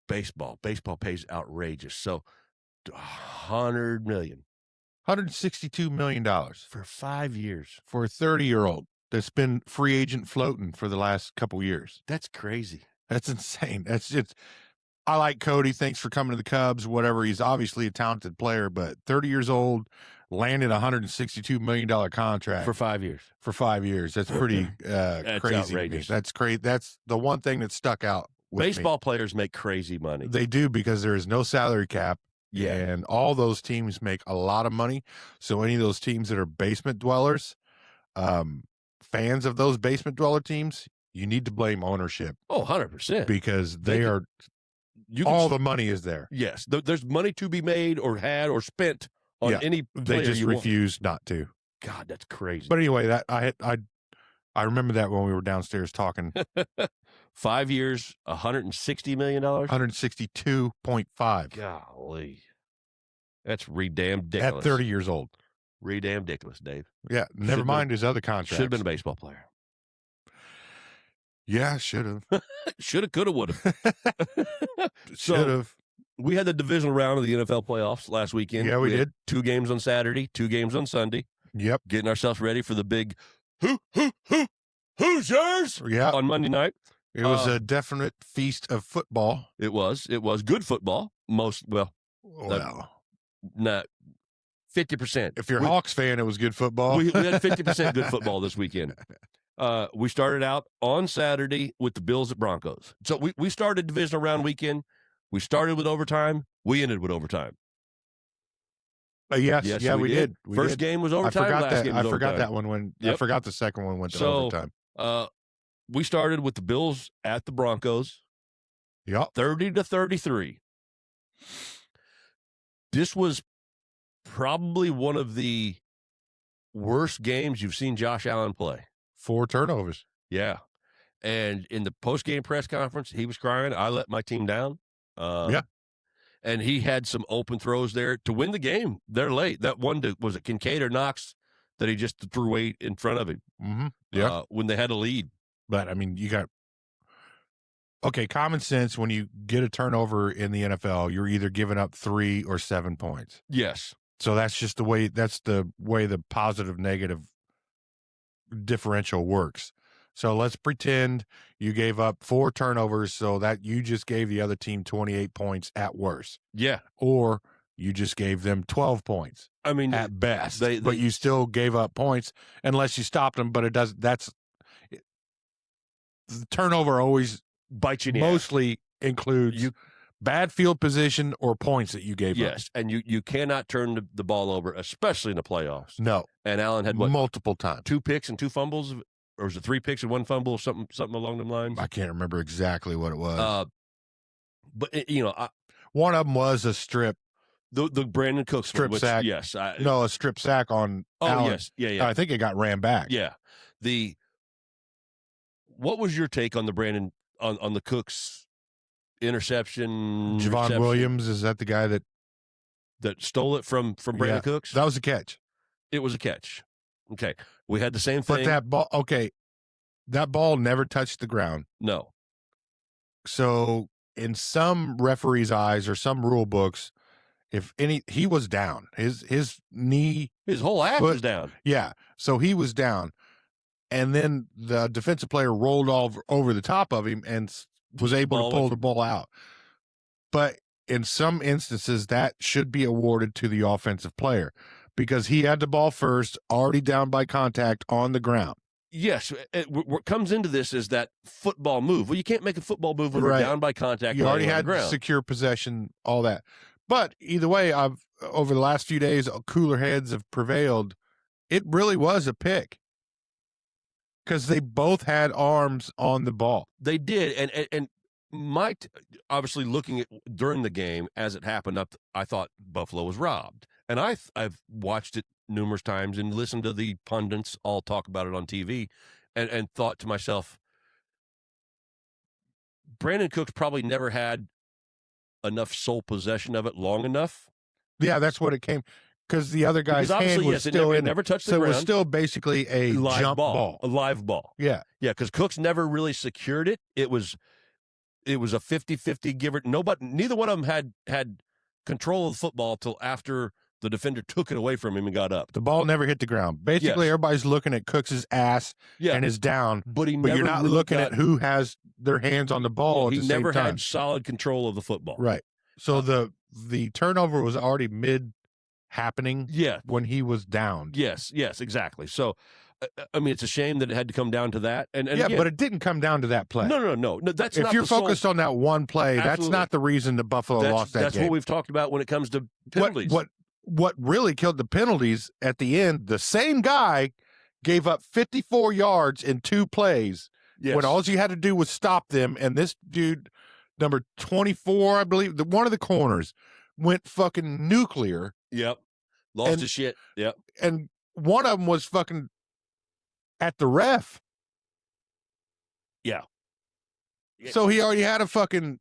Baseball pays outrageous. So $100 million. $162 million for 5 years for a 30-year-old that's been free agent floating for the last couple years. That's crazy. That's insane. That's just. I like Cody. Thanks for coming to the Cubs. Whatever. He's obviously a talented player, but 30 years old, landed a $162 million contract for 5 years. For 5 years. That's pretty That's crazy. outrageous. That's crazy. That's the one thing that stuck out. Baseball players make crazy money. They do, because there is no salary cap. Yeah. And all those teams make a lot of money. So any of those teams that are basement dwellers, fans of those basement dweller teams, you need to blame ownership. Oh, 100%. Because the money is there. Yes. There's money to be made or had or spent on any player. They just refuse not to. God, that's crazy. But anyway, that I remember that when we were downstairs talking. 5 years, $160 million? 162.5. Golly. That's re-damn ridiculous. At 30 years old. Re-damn ridiculous, Dave. Yeah, never mind his other contracts. Should have been a baseball player. Yeah, should have. Should have, could have, would have. Should have. We had the divisional round of the NFL playoffs last weekend. Yeah, we did. 2 games on Saturday, 2 games on Sunday. Yep. Getting ourselves ready for the big Hoosiers on Monday night. It was a definite feast of football. It was good football. Not 50%. If you're a Hawks fan, it was good football. We had 50% good football this weekend. We started out on Saturday with the Bills at Broncos. So we started divisional round weekend. We started with overtime. We ended with overtime. Yes, we did. First game was overtime. I Last forgot that one when. Yep. I forgot the second one went to overtime. We started with the Bills at the Broncos. Yep. 30-33. This was probably one of the worst games you've seen Josh Allen play. 4 turnovers. Yeah. And in the post-game press conference, he was crying. I let my team down. And he had some open throws there to win the game. They're late. That one, was it Kincaid or Knox that he just threw way in front of him? Mm-hmm. Yeah. When they had a lead. But, I mean, you got common sense. When you get a turnover in the NFL, you're either giving up 3 or 7 points. Yes. So that's just the way the positive negative differential works. So let's pretend you gave up 4 turnovers, so that you just gave the other team 28 points at worst. Yeah. Or you just gave them 12 points. I mean, at best. But you still gave up points unless you stopped them. But the turnover always bites you in the mostly includes bad field position or points that you gave up. Yes, and you cannot turn the ball over, especially in the playoffs. No. And Allen had multiple times. 2 picks and 2 fumbles, or was it 3 picks and 1 fumble, or something along them lines? I can't remember exactly what it was. But one of them was a strip. The Brandon Cook strip sack. Yes, a strip sack on. Oh Allen. yes, yeah. I think it got ran back. Yeah. What was your take on the Brandon on the Cook's interception? Javon Williams, is that the guy that stole it from Brandon Cooks? That was a catch. It was a catch. Okay, we had the same thing. But that ball never touched the ground. No. So in some referees' eyes or some rule books, he was down. His knee, his whole ass was down. Yeah, so he was down, and then the defensive player rolled over the top of him and was able to pull the ball out. But in some instances, that should be awarded to the offensive player, because he had the ball first, already down by contact on the ground. Yes, what comes into this is that football move. Well, you can't make a football move when you're down by contact. You already had ground. Secure possession, all that. But either way, over the last few days, cooler heads have prevailed. It really was a pick because they both had arms on the ball. They did, and Mike, obviously looking at during the game as it happened, I thought Buffalo was robbed, and I've watched it numerous times and listened to the pundits all talk about it on TV, and thought to myself, Brandon Cooks probably never had enough sole possession of it long enough. Yeah, that's what it came, because the other guy's hand was still in. Never touched the ground. So it was still basically a jump ball. A live ball. Yeah. Yeah, because Cooks never really secured it. It was a 50-50 giver. Neither one of them had control of the football till after the defender took it away from him and got up. The ball never hit the ground. Basically, everybody's looking at Cooks' ass and is down, but you're not really looking at who has their hands on the ball at the same time. He never had solid control of the football. Right. So the turnover was already mid-happening when he was down. Yes, exactly. So, I mean, it's a shame that it had to come down to that. And again, but it didn't come down to that play. No. That's if not you're focused on that one play, that's not the reason the Buffalo lost that game. That's what we've talked about when it comes to penalties. What really killed the penalties at the end, the same guy gave up 54 yards in 2 plays when all you had to do was stop them. And this dude, number 24, I believe, one of the corners, went fucking nuclear. Yep. Lost his shit. Yep. And one of them was fucking at the ref. Yeah. So he already had a fucking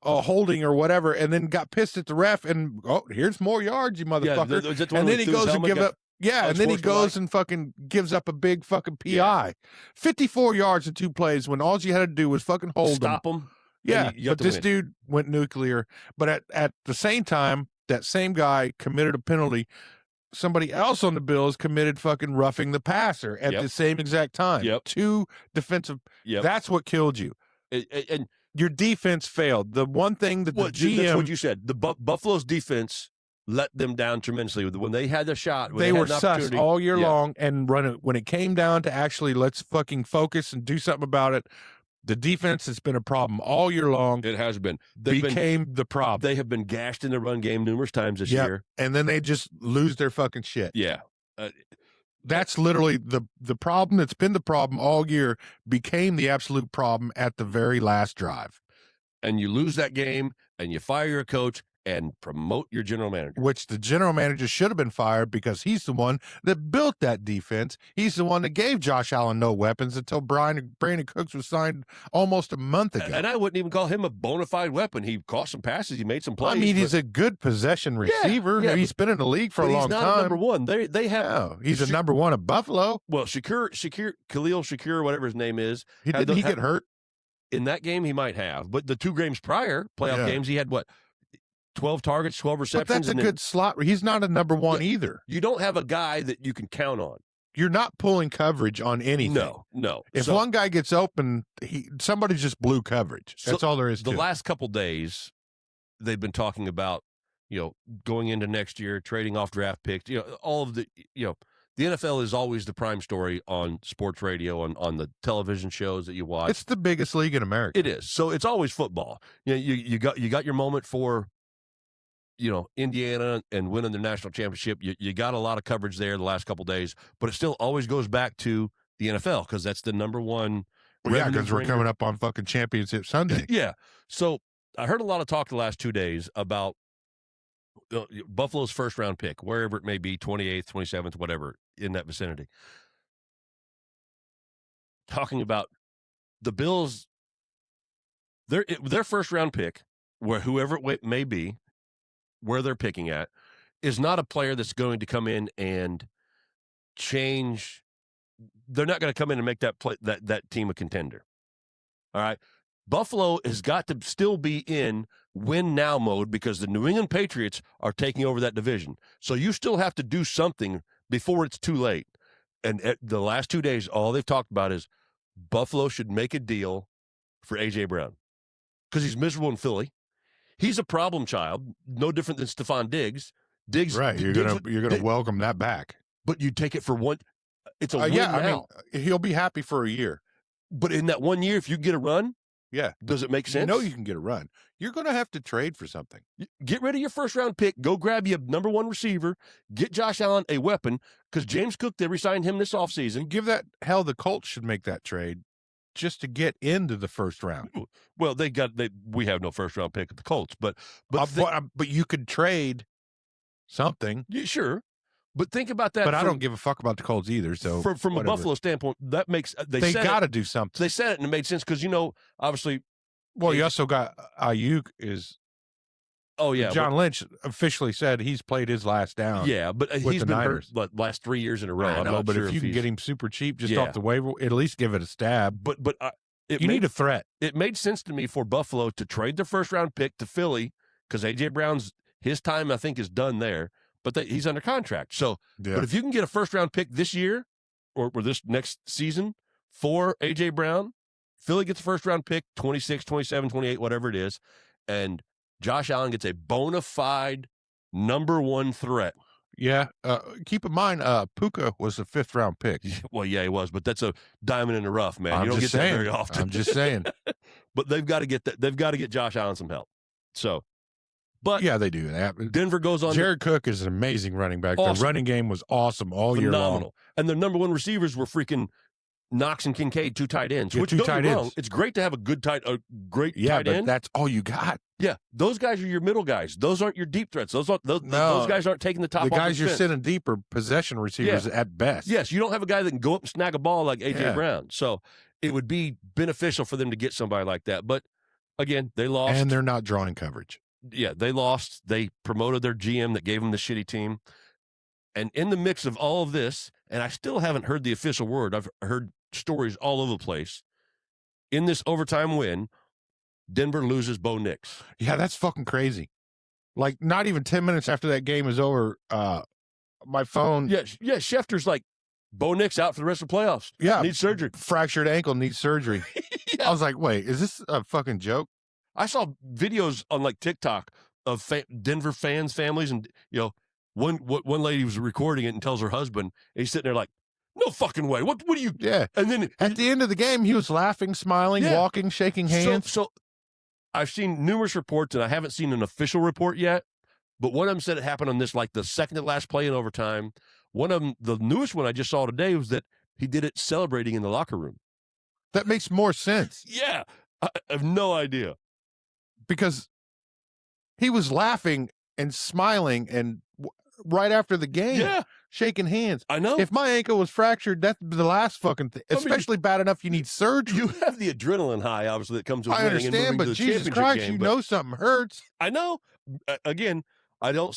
holding or whatever, and then got pissed at the ref, and here's more yards, you motherfucker. And then he goes and give up. Yeah, and then he goes and fucking gives up a big fucking PI. Yeah. 54 yards in 2 plays when all you had to do was fucking stop him. Yeah, but this dude went nuclear. But at the same time, that same guy committed a penalty. Somebody else on the Bills committed fucking roughing the passer at the same exact time. 2 defensive. That's what killed you. And your defense failed. The one thing that the GM... That's what you said. The Buffalo's defense let them down tremendously. When they had the shot, they were sus all year long, and when it came down to actually let's fucking focus and do something about it, the defense has been a problem all year long. It has been. Became the problem. They have been gashed in the run game numerous times this year. And then they just lose their fucking shit. Yeah. That's literally the problem that's been the problem all year became the absolute problem at the very last drive. And you lose that game, and you fire your coach and promote your general manager. Which the general manager should have been fired because he's the one that built that defense. He's the one that gave Josh Allen no weapons until Brandon Cooks was signed almost a month ago. And I wouldn't even call him a bona fide weapon. He caught some passes. He made some plays. I mean, he's a good possession receiver. Yeah, he's been in the league for a long time. He's not a number one. They have. No, he's a number one at Buffalo. Well, Khalil Shakir, whatever his name is. Did he get hurt? In that game, he might have. But the 2 games prior, playoff games, he had what? 12 targets, 12 receptions. But that's a good slot. He's not a number one either. You don't have a guy that you can count on. You're not pulling coverage on anything. No. If one guy gets open, somebody just blew coverage. That's all there is to it. The last couple days, they've been talking about, going into next year, trading off draft picks, all of the NFL is always the prime story on sports radio, on the television shows that you watch. It's the biggest league in America. It is. So it's always football. You got your moment for Indiana and winning the national championship. You got a lot of coverage there the last couple of days, but it still always goes back to the NFL because that's the number one. Well, because we're coming up on fucking championship Sunday. Yeah. So I heard a lot of talk the last 2 days about Buffalo's first round pick, wherever it may be, 28th, 27th, whatever, in that vicinity. Talking about the Bills, their first round pick, whoever it may be, where they're picking at, is not a player that's going to come in and change. They're not going to come in and make that team a contender. All right. Buffalo has got to still be in win now mode because the New England Patriots are taking over that division. So you still have to do something before it's too late. And at the last 2 days, all they've talked about is Buffalo should make a deal for A.J. Brown because he's miserable in Philly. He's a problem child, no different than Stephon Diggs. Diggs, Right. You're gonna welcome that back. but you take it for one. It's a win Yeah, now. I mean, he'll be happy for a year. But in that 1 year, if you get a run, Yeah. does it make sense? You know you can get a run. You're going to have to trade for something. Get rid of your first-round pick. Go grab you a number one receiver. Get Josh Allen a weapon, because James Cook, they re-signed him this offseason. Give that hell. The Colts should make that trade just to get into the first round. Well, we have no first-round pick at the Colts, but you could trade something. yeah, sure. But think about that. But I don't give a fuck about the Colts either. So from a Buffalo standpoint, that makes they got to do something. They said it and it made sense because obviously. Well, you also got Ayuk is. Oh yeah, John Lynch officially said he's played his last down. Yeah, but he's been hurt last 3 years in a row. I know, but if you can get him super cheap just off the waiver, at least give it a stab. But you need a threat. It made sense to me for Buffalo to trade their first round pick to Philly because AJ Brown's his time I think is done there. But he's under contract. So, but if you can get a first-round pick this year or this next season for A.J. Brown, Philly gets a first-round pick, 26, 27, 28, whatever it is, and Josh Allen gets a bona fide number one threat. Yeah. Keep in mind, Puka was a fifth-round pick. Well, yeah, he was, but that's a diamond in the rough, man. You don't get that very often. I'm just saying. But they've got to get that. They've got to get Josh Allen some help. So. But yeah, they do that. Denver goes on. Jared Cook is an amazing running back. Awesome. The running game was awesome all year long. And their number one receivers were freaking Knox and Kincaid, two tight ends. Yeah, which, two tight ends. It's great to have a great tight end. That's all you got. Yeah, those guys are your middle guys. Those aren't your deep threats. Those guys aren't taking the top. The guys you're fence. sitting deep are possession receivers at best. Yes, you don't have a guy that can go up and snag a ball like A.J. Brown. So it would be beneficial for them to get somebody like that. But again, they lost. And they're not drawing coverage. Yeah, they lost. They promoted their GM that gave them the shitty team. And in the mix of all of this, and I still haven't heard the official word, I've heard stories all over the place. In this overtime win, Denver loses Bo Nix. Yeah, that's fucking crazy. Like, not even 10 minutes after that game is over, my phone. Yeah, Schefter's like, Bo Nix out for the rest of the playoffs. Yeah. Needs surgery. Fractured ankle, needs surgery. I was like, wait, is this a fucking joke? I saw videos on like TikTok of Denver families, and one lady was recording it and tells her husband, and he's sitting there like, no fucking way. What do you? Yeah. And then at the end of the game, he was laughing, smiling, walking, shaking hands. So I've seen numerous reports, and I haven't seen an official report yet. But one of them said it happened on this like the second to last play in overtime. One of them, the newest one I just saw today, was that he did it celebrating in the locker room. That makes more sense. Yeah, I have no idea. Because he was laughing and smiling and right after the game, shaking hands. I know. If my ankle was fractured, that's the last fucking thing. Especially bad enough you need surgery. You have the adrenaline high, obviously, that comes with winning. I understand, but Jesus Christ, you know something hurts. I know. Again, I don't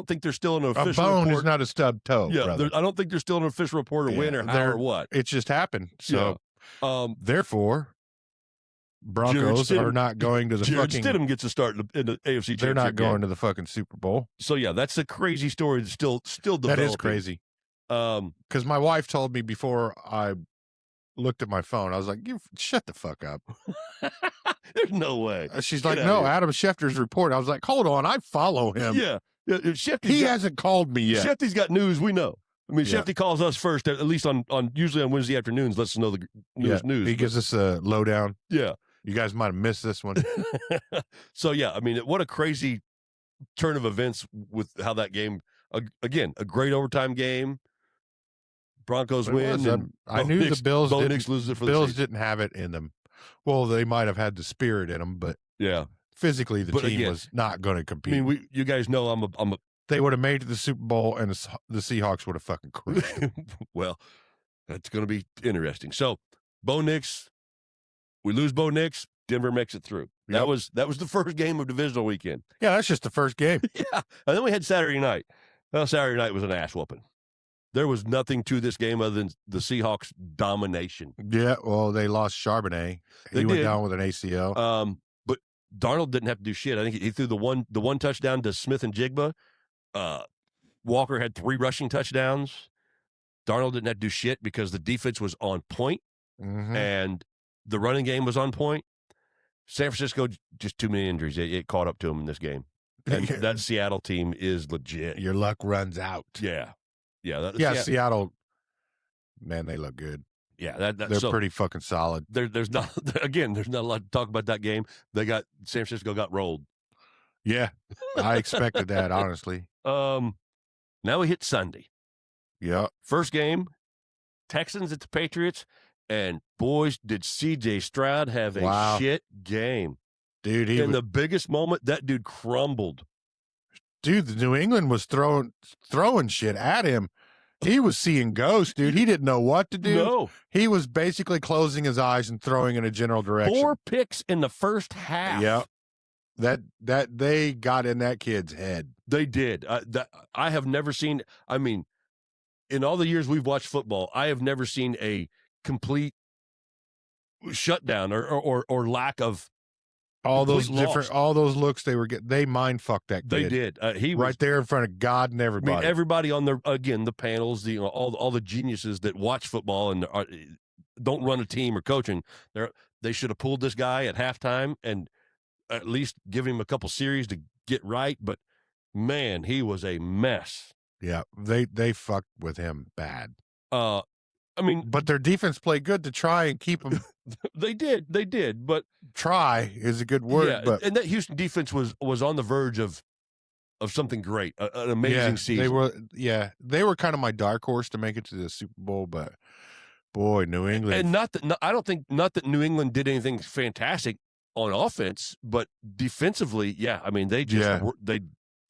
think there's still an official report. A bone report. is not a stubbed toe, brother. I don't think there's still an official report of win or how or what. It just happened. So, therefore, Broncos are not going to the Jared fucking. Stidham gets a start in the AFC Championship. They're not going to the fucking Super Bowl. So yeah, that's a crazy story. That's still developing. That is crazy. Because my wife told me before I looked at my phone, I was like, "You shut the fuck up." There's no way. She's like, "No, Adam Schefter's report." I was like, "Hold on, I follow him." Yeah. He hasn't called me yet. Shefty's got news. We know. I mean, Shefty calls us first, at least on usually on Wednesday afternoons. Lets us know the newest news. He gives us a lowdown. Yeah. You guys might have missed this one. So, yeah, I mean, what a crazy turn of events with how that game, again, a great overtime game. Broncos win. I knew the Bills didn't have it in them. Well, they might have had the spirit in them, but physically the team was not going to compete. I mean, you guys know I'm a they would have made it to the Super Bowl, and the Seahawks would have fucking crushed. Well, that's going to be interesting. So, Bo Nix. We lose Bo Nix. Denver makes it through. That was the first game of divisional weekend. Yeah, that's just the first game. Yeah, and then we had Saturday night. Well, Saturday night was an ass whooping. There was nothing to this game other than the Seahawks' domination. Yeah, well, they lost Charbonnet. He went down with an ACL. But Darnold didn't have to do shit. I think he threw the one touchdown to Smith and Jigba. Walker had 3 rushing touchdowns. Darnold didn't have to do shit because the defense was on point, and the running game was on point. San Francisco, just too many injuries. It caught up to them in this game. That Seattle team is legit. Your luck runs out. Yeah. Seattle, man, they look good. Yeah, they're pretty fucking solid. There's not a lot to talk about that game. San Francisco got rolled. Yeah, I expected that, honestly. Now we hit Sunday. Yeah. First game, Texans at the Patriots, and boys, did C.J. Stroud have a shit game. Dude, in the biggest moment, that dude crumbled. Dude, the New England was throwing shit at him. He was seeing ghosts, dude. He didn't know what to do. No. He was basically closing his eyes and throwing in a general direction. 4 picks in the first half. Yep. That they got in that kid's head. They did. I have never seen, I mean, in all the years we've watched football, I have never seen a complete shutdown or lack of all those looks they were getting. They mind fucked that kid. They did. He was right there in front of God and everybody. I mean, everybody on the panels, all the geniuses that watch football and don't run a team or coaching. They should have pulled this guy at halftime and at least give him a couple series to get right. But man, he was a mess. Yeah, they fucked with him bad. I mean, but their defense played good to try and keep him. They did, but try is a good word. Yeah, but and that Houston defense was on the verge of something great, an amazing season. They were kind of my dark horse to make it to the Super Bowl, but boy, New England. And I don't think that New England did anything fantastic on offense, but defensively, yeah. I mean, they just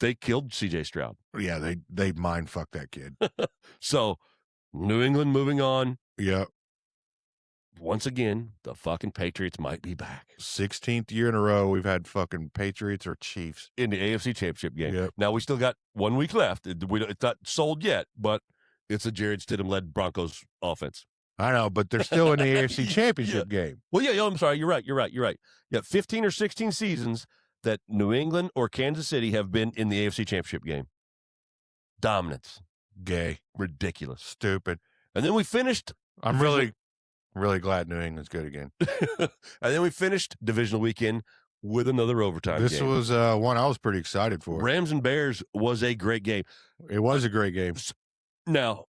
they killed C.J. Stroud. Yeah, they mind fucked that kid. So New England moving on. Yeah. Once again, the fucking Patriots might be back. 16th year in a row we've had fucking Patriots or Chiefs in the AFC Championship game. Yep. Now we still got 1 week left. It's not sold yet, but it's a Jared Stidham-led Broncos offense. I know, but they're still in the AFC Championship game. Well, yeah, I'm sorry. You're right. Yeah, 15 or 16 seasons that New England or Kansas City have been in the AFC Championship game. Dominance. Gay. Ridiculous. Stupid. And then we finished. I'm really glad New England's good again. And then we finished divisional weekend with another overtime This game. was one I was pretty excited for. Rams and Bears was a great game. It was a great game. Now,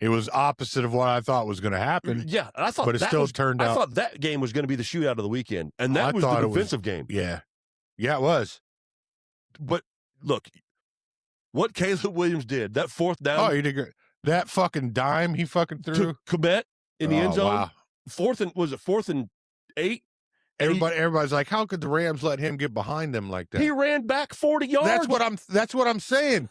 it was opposite of what I thought was going to happen. Yeah, I thought, but it still turned out. I thought that game was going to be the shootout of the weekend, and that was the defensive game. Yeah, it was. But look, what Caleb Williams did, that fourth down. Oh, he did great. That fucking dime he fucking threw to Komet in the end zone. Wow. Fourth and 8. Everybody's like, how could the Rams let him get behind them like that? He ran back 40 yards. That's what I'm saying.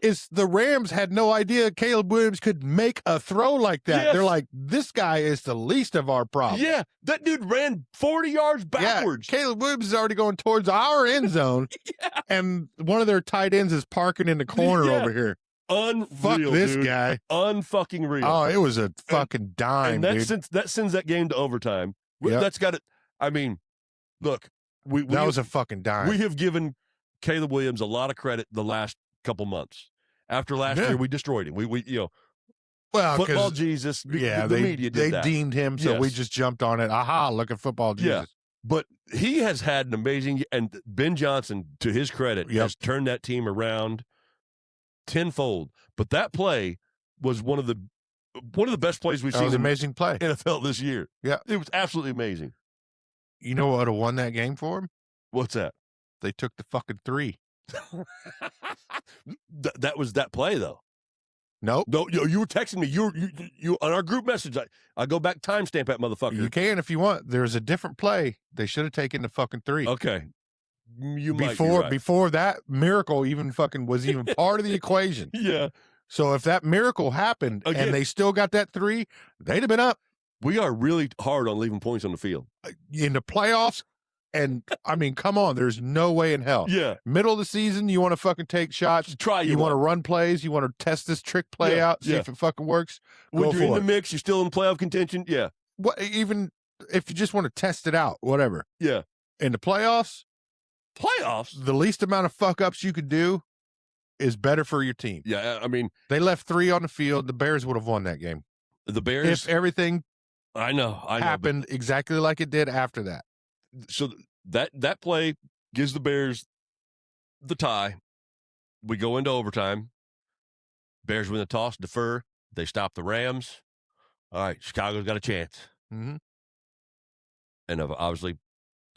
Is the Rams had no idea Caleb Williams could make a throw like that. Yes. They're like, this guy is the least of our problems. Yeah, that dude ran 40 yards backwards. Yeah, Caleb Williams is already going towards our end zone. Yeah. And one of their tight ends is parking in the corner over here. Unreal, fuck this dude. Guy. Unfucking real. Oh, it was a fucking dime, and dude. that sends that game to overtime. Yep. That's got it. I mean, look, that was a fucking dime. We have given Caleb Williams a lot of credit the last couple months. After last year, we destroyed him. We well, football Jesus. Yeah, the media did they deemed him, so we just jumped on it. Aha! Look at football Jesus. Yeah. But he has had an amazing, and Ben Johnson, to his credit, has turned that team around tenfold. But that play was one of the best plays we've seen. It was an amazing play. NFL this year. Yeah, it was absolutely amazing. You know what would have won that game for him? What's that? They took the fucking 3. That was that play though. Nope. No, you were texting me. You on our group message. I go back timestamp that motherfucker. You can if you want. There's a different play. They should have taken the fucking 3. Okay. Before that miracle even fucking was even part of the equation. Yeah. So if that miracle happened and they still got that 3, they'd have been up. We are really hard on leaving points on the field in the playoffs. And I mean, come on, there's no way in hell. Yeah. Middle of the season, you want to fucking take shots. You want to run plays. You want to test this trick play out, see if it fucking works. When you're in the mix, you're still in playoff contention. Yeah. What? Even if you just want to test it out, whatever. Yeah. In the playoffs, the least amount of fuck ups you could do is better for your team. Yeah. I mean, they left 3 on the field. The Bears would have won that game. The Bears, if everything happened exactly like it did after that. So that play gives the Bears the tie. We go into overtime. Bears win the toss, defer. They stop the Rams. All right, Chicago's got a chance. Mm-hmm. And obviously,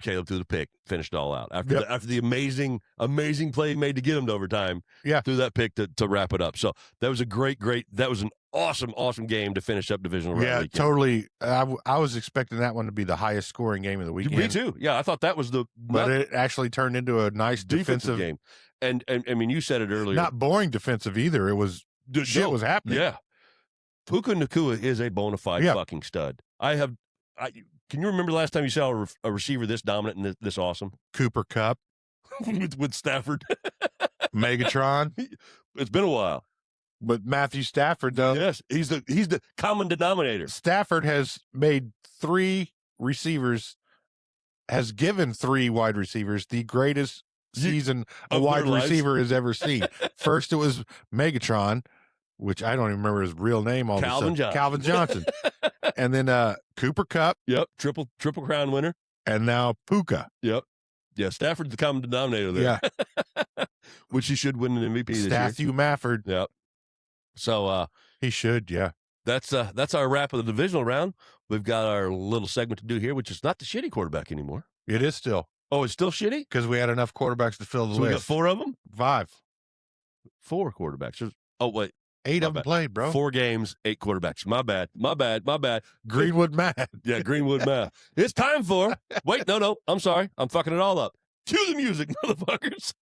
Caleb threw the pick, finished it all out. After the amazing play he made to get him to overtime, threw that pick to wrap it up. So that was a great, that was an awesome game to finish up divisional round weekend. Totally. I was expecting that one to be the highest scoring game of the weekend. Me too. Yeah, I thought that was but it actually turned into a nice defensive game. And I mean, you said it earlier. Not boring defensive either. It was shit was happening. Yeah. Puka Nacua is a bona fide fucking stud. Can you remember the last time you saw a receiver this dominant and this awesome? Cooper Kupp with Stafford. Megatron. It's been a while. But Matthew Stafford, though. Yes, he's the common denominator. Stafford has made 3 receivers, has given 3 wide receivers the greatest season a wide receiver has ever seen. First, it was Megatron, which I don't even remember his real name. Calvin Johnson. And then Cooper Kupp. Yep, triple crown winner. And now Puka. Yep. Yeah, Stafford's the common denominator there. Yeah. Which he should win an MVP this year. Matthew Mafford. Yep. So he should, yeah. That's our wrap of the divisional round. We've got our little segment to do here, which is not the shitty quarterback anymore. It is still. Oh, it's still shitty? Because we had enough quarterbacks to fill the list. We got 4 of them? 5. 4 quarterbacks. Oh, wait. 8 of them played, bro. 4 games, 8 quarterbacks. My bad. Greenwood math. Yeah, Greenwood math. It's time for. Wait, no. I'm sorry. I'm fucking it all up. Cue the music, motherfuckers.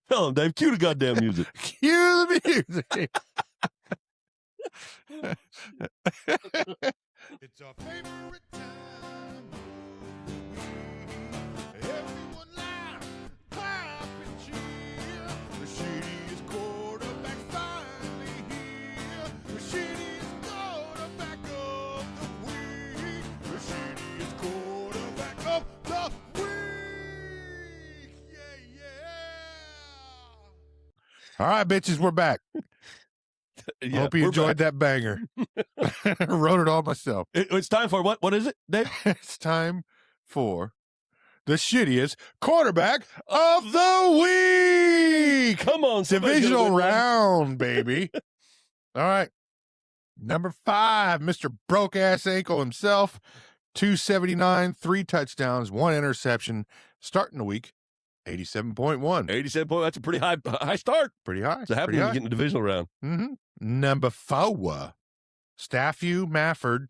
Tell them, Dave. Cue the goddamn music. Cue the music. It's our favorite time. Everyone laugh, clap, and cheer. The shittiest quarterback finally here. The shittiest quarterback of the week. The shittiest quarterback of the week. Yeah. All right, bitches, we're back. Yeah, hope you enjoyed that banger. Wrote it all myself. It's time for what? What is it, Dave? It's time for the shittiest quarterback of the week. Come on, divisional round, baby. All right. Number 5, Mr. Broke Ass Ankle himself. 279, 3 touchdowns, 1 interception. Starting the week, 87.1. 87 points. That's a pretty high start. Pretty high. It's happening to get in the divisional round. Mm-hmm. Number 4, Stafford Mafford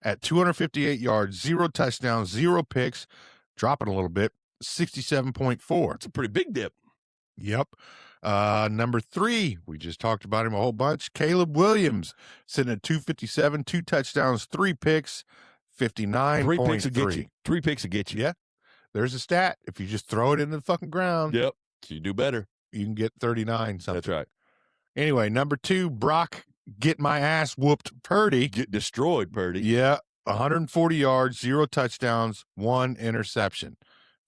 at 258 yards, 0 touchdowns, 0 picks, dropping a little bit, 67.4. It's a pretty big dip. Yep. Number 3, we just talked about him a whole bunch. Caleb Williams sitting at 257, 2 touchdowns, 3 picks, 59.3. 3 picks will get you. 3 picks will get you. Yeah. There's a stat. If you just throw it into the fucking ground. Yep. So you do better. You can get 39 something. That's right. Anyway, number 2, Brock get my ass whooped Purdy. Get destroyed, Purdy. Yeah. 140 yards, 0 touchdowns, 1 interception.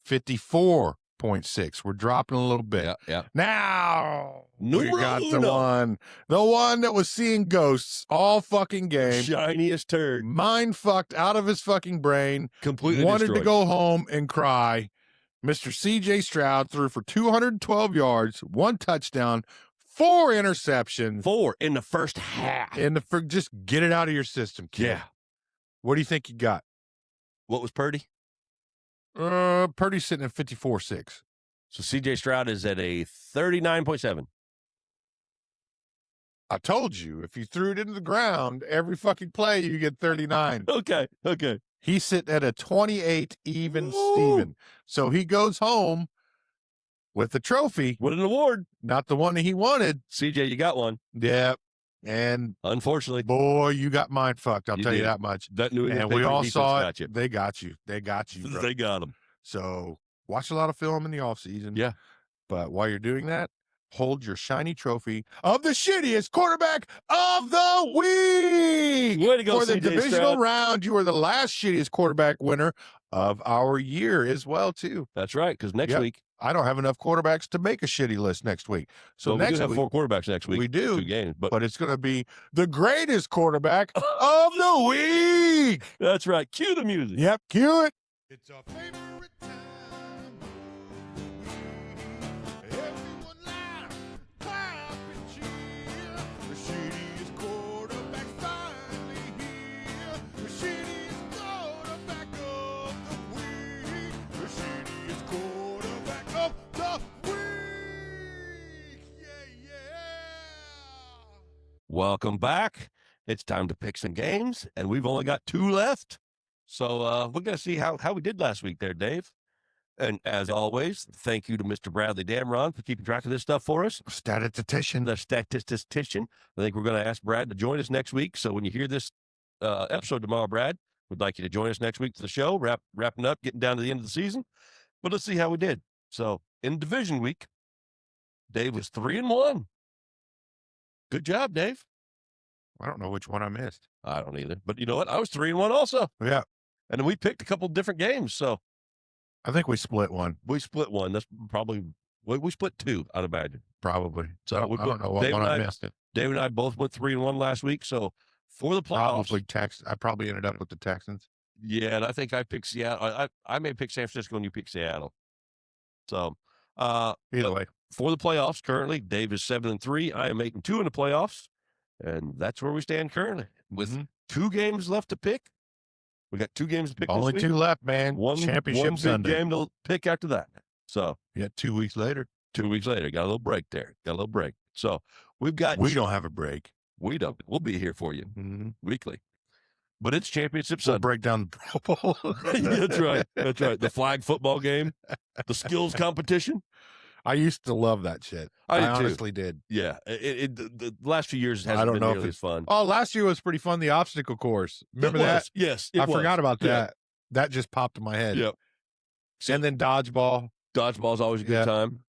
54.6. We're dropping a little bit. Yeah. Now we got the uno. one that was seeing ghosts all fucking game. Shiniest turd. Mind fucked out of his fucking brain. Completely wanted destroyed. to go home and cry. Mr. C.J. Stroud threw for 212 yards, 1 touchdown, 4 interceptions. 4 in the first half. Just get it out of your system, kid. Yeah. What do you think you got? What was Purdy? Purdy's sitting at 54.6. So C.J. Stroud is at a 39.7. I told you, if you threw it into the ground, every fucking play, you get 39. Okay. He's sitting at a 28 even Ooh. Steven. So he goes home with the trophy. What an award. Not the one that he wanted. CJ, you got one. Yeah. And unfortunately, boy, you got mind fucked. I'll tell you that much. That New England and we all saw it. Got you. They got you. Bro. They got him. So watch a lot of film in the off season. Yeah. But while you're doing that, hold your shiny trophy of the shittiest quarterback of the week. Way to go, for the CJ divisional Stroud. round. You are the last shittiest quarterback winner of our year as well, too. That's right. Because next week, I don't have enough quarterbacks to make a shitty list next week. So well, next we do have week, 4 quarterbacks next week. we do, 2 games, but it's going to be the greatest quarterback of the week. That's right. Cue the music. Yep, cue it. It's our favorite time. Welcome back. It's time to pick some games, and we've only got 2 left. So we're going to see how we did last week there, Dave. And as always, thank you to Mr. Bradley Damron for keeping track of this stuff for us. Statistician. The statistician. I think we're going to ask Brad to join us next week. So when you hear this episode tomorrow, Brad, we'd like you to join us next week for the show, wrapping up, getting down to the end of the season. But let's see how we did. So in division week, Dave was 3-1. Good job, Dave. I don't know which one I missed. I don't either. But you know what? I was 3-1 also. Yeah. And then we picked a couple different games. So I think we split one. we split one. That's probably, we split 2, I'd imagine. Probably. So I don't know what Dave one and I I- missed. Dave and I both went 3-1 last week. So for the playoffs, I probably ended up with the Texans. yeah, and I think I picked Seattle. I may pick San Francisco and you pick Seattle. So Either way. for the playoffs, currently, Dave is 7-3. I am 8-2 in the playoffs. And that's where we stand currently with 2 games left to pick. We got 2 games to pick. Only this week. 2 left, man. One Championship big Sunday. game to pick after that. So Yeah, 2 weeks later. 2 weeks later, got a little break there. So we've got. We don't have a break. We don't. We'll be here for you weekly. But it's championship We'll Sunday. break down the Pro Bowl. That's right. That's right. The flag football game, the skills competition. I used to love that shit. I did too. honestly did. Yeah. The last few years hasn't I don't been know if nearly as fun. Oh, last year was pretty fun. The obstacle course. Remember It was. that? Yes. I forgot about Yeah. that. That just popped in my head. Yep. And then dodgeball. Dodgeball's always a good Yeah. time.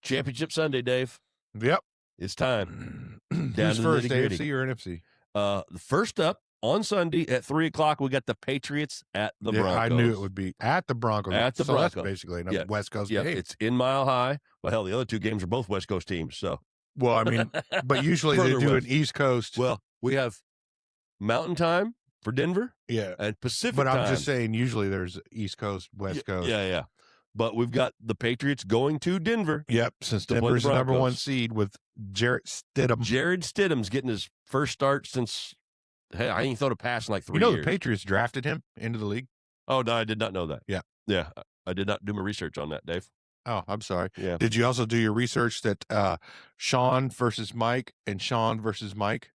Championship Sunday, Dave. Yep. It's time. Who's to the first, nitty-gritty. AFC or NFC? The first up on Sunday at 3:00, we got the Patriots at the Broncos. I knew it would be at the Broncos. At the so that's Broncos. basically a Yeah. West Coast Yeah, game. it's in Mile High. Well, hell, the other 2 games are both West Coast teams. So, Well, I mean, but usually they Further do west. an East Coast. well, we have Mountain Time for Denver yeah. and Pacific But Time. I'm just saying, usually there's East Coast, West Coast. Yeah. But we've got the Patriots going to Denver. Yep. Since To play the Denver's the number Broncos. 1 seed with Jarrett Stidham. Jared Stidham's getting his first start since, hey, I ain't thrown a pass in like 3 You know years. the Patriots drafted him into the league? Oh, no, I did not know that. Yeah. Yeah. I did not do my research on that, Dave. Oh, I'm sorry. Yeah. Did you also do your research that Sean versus Mike and Sean versus Mike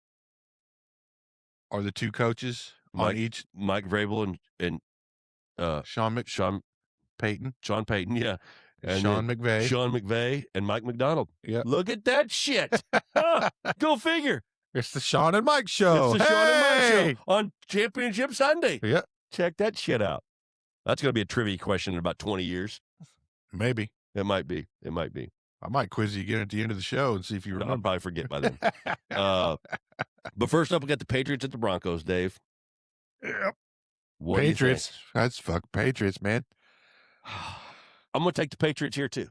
are the 2 coaches Mike- on each? Mike Vrabel and Sean Sean Payton, Payton, yeah. And Sean then McVay. Sean McVay and Mike McDonald. Yep. Look at that shit. Huh, go figure. It's the Sean and Mike show. It's the Sean and Mike Hey! show on Championship Sunday. Yeah, Check that shit out. That's going to be a trivia question in about 20 years. maybe. It might be. I might quiz you again at the end of the show and see if you I'll remember. probably forget by then. But first up, we got the Patriots at the Broncos, Dave. Yep. What do you Patriots. That's fuck Patriots, man. think? I'm going to take the Patriots here, too.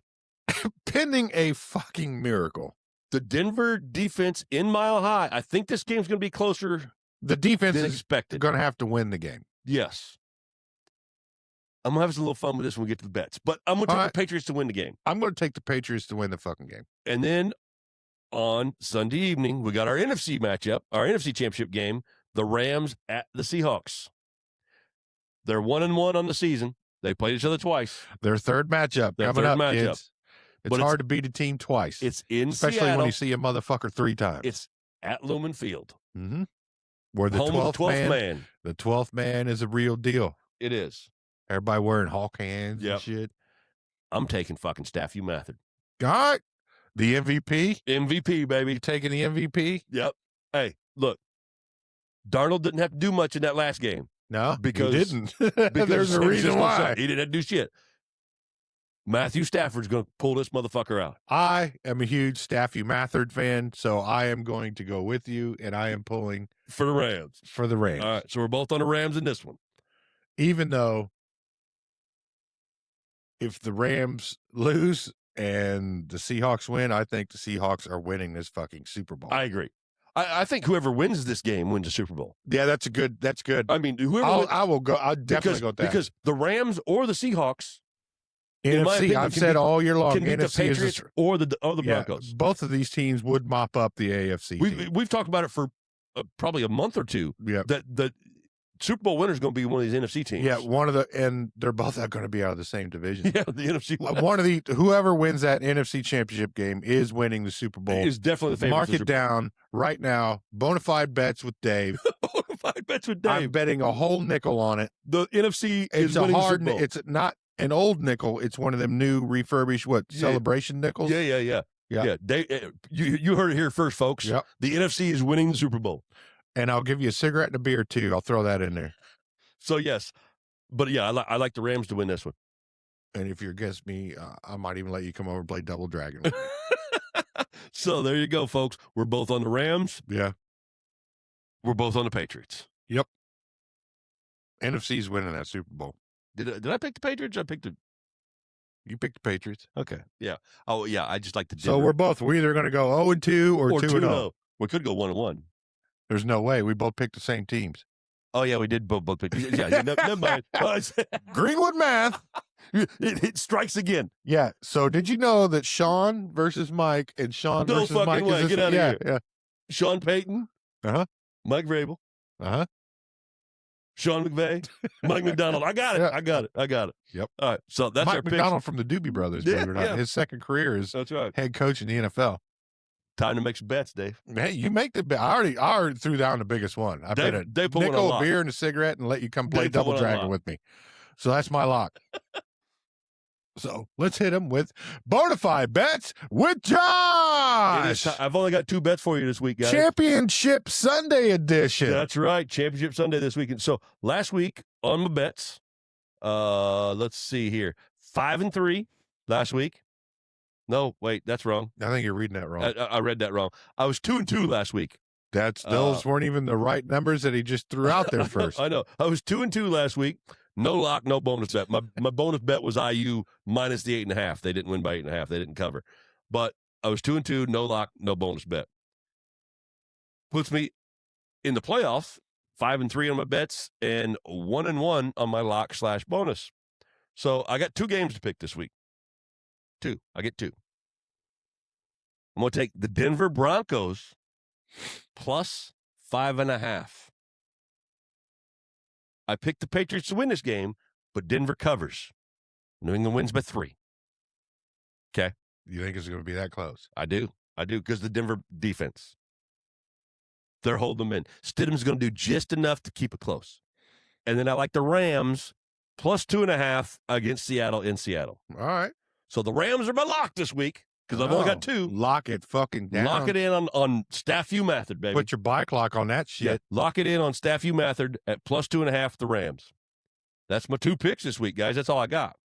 Pending a fucking miracle. The Denver defense in Mile High. I think this game's going to be closer The defense than is expected. going to have to win the game. Yes. I'm going to have a little fun with this when we get to the bets. But I'm going to take All the right. Patriots to win the game. I'm going to take the Patriots to win the fucking game. And then on Sunday evening, we got our NFC matchup, our NFC championship game, the Rams at the Seahawks. They're 1-1 on the season. They played each other twice. Their third matchup Their coming third up, matchup. kids. But It's it's- hard to beat a team twice, It's in especially Seattle. when you see a motherfucker 3 times. It's at Lumen Field. Mm-hmm. Where the Home of 12th, the 12th man, man. the 12th man is a real deal. It is. Everybody wearing Hawk hands Yep. and shit. I'm taking fucking Stafford Mathard. All right. The MVP. MVP, baby. You taking the MVP? Yep. Hey, look. Darnold didn't have to do much in that last game. No, Because- he didn't. Because There's a San reason Francisco why. sucked. He didn't have to do shit. Matthew Stafford's going to pull this motherfucker out. I am a huge Staffy Mathard fan, so I am going to go with you, and I am pulling For the Rams. for the Rams. All right, so we're both on the Rams in this one. Even though if the Rams lose and the Seahawks win, I think the Seahawks are winning this fucking Super Bowl. I agree. I think whoever wins this game wins the Super Bowl. Yeah, that's good. That's good. I mean, whoever I'll, wins, I will go. I'll definitely go with that. because the Rams or the Seahawks in my NFC, opinion, I've can said beat- all year long, can beat the NFC Patriots is or the yeah, Broncos. both of these teams would mop up the AFC. team. We've talked about it for probably a month or two. Yeah, That Super Bowl winner is going to be one of these NFC teams. Yeah, and they're both going to be out of the same division. Yeah, the NFC. One of whoever wins that NFC Championship game is winning the Super Bowl. Is definitely the favorite. Mark it down right now. Bonafide bets with Dave. Bonafide bets with Dave. I'm betting a whole nickel on it. The NFC It's is a winning hard. the Super Bowl. It's not an old nickel. It's one of them new refurbished celebration nickels. Yeah. Dave, you heard it here first, folks. Yep. The NFC is winning the Super Bowl. And I'll give you a cigarette and a beer too. I'll throw that in there. So yes, but yeah, I like the Rams to win this one. And if you're against me, I might even let you come over and play Double Dragon. So there you go, folks. We're both on the Rams. Yeah. We're both on the Patriots. Yep. NFC's winning that Super Bowl. Did I pick the Patriots? I picked the. You picked the Patriots. Okay. Yeah. Oh yeah. I just like the. So we're either going to go 0-2 or 2-0. We could go 1-1. There's no way. We both picked the same teams. Oh yeah, we did both pick. Yeah. Never mind. Greenwood math. It strikes again. Yeah. So did you know that Sean versus Mike and Sean No versus fucking Mike way. is Get out of here. Yeah. Sean Payton. Uh-huh. Mike Vrabel. Uh-huh. Sean McVay. Mike McDonald. I got it. Yeah. I got it. Yep. All right. So that's Mike our McDonald from the Doobie Brothers, believe it or not. Yeah. His second career is That's right. head coach in the NFL. Time to make some bets, Dave. Hey, you make the bet. I already threw down the biggest one. I bet a Dave put one on nickel, lock. a beer, and a cigarette, and let you come play Dave put Double one on Dragon lock. with me. So that's my lock. So let's hit him with Bonafide bets with Josh. I've only got 2 bets for you this week, guys. Championship Sunday edition. That's right. Championship Sunday this weekend. So last week on my bets, let's see here. 5-3 last week. No, wait, that's wrong. I think you're reading that wrong. I read that wrong. I was 2-2 last week. Those weren't even the right numbers that he just threw out there first. I know. I was 2-2 last week. No lock, no bonus bet. My bonus bet was IU minus the 8.5. They didn't win by 8.5. They didn't cover. But I was 2-2, no lock, no bonus bet. Puts me in the playoffs, 5-3 on my bets, and 1-1 on my lock/bonus. So I got 2 games to pick this week. 2. I get 2. I'm going to take the Denver Broncos plus 5.5. I picked the Patriots to win this game, but Denver covers. New England wins by 3. Okay. You think it's going to be that close? I do, because the Denver defense, they're holding them in. Stidham's going to do just enough to keep it close. And then I like the Rams plus 2.5 against Seattle in Seattle. All right. So the Rams are my lock this week because I've only got 2. Lock it fucking down. Lock it in on Staff Mathard, baby. Put your bike lock on that shit. Yeah, lock it in on Staff Mathard at plus 2.5 the Rams. That's my 2 picks this week, guys. That's all I got.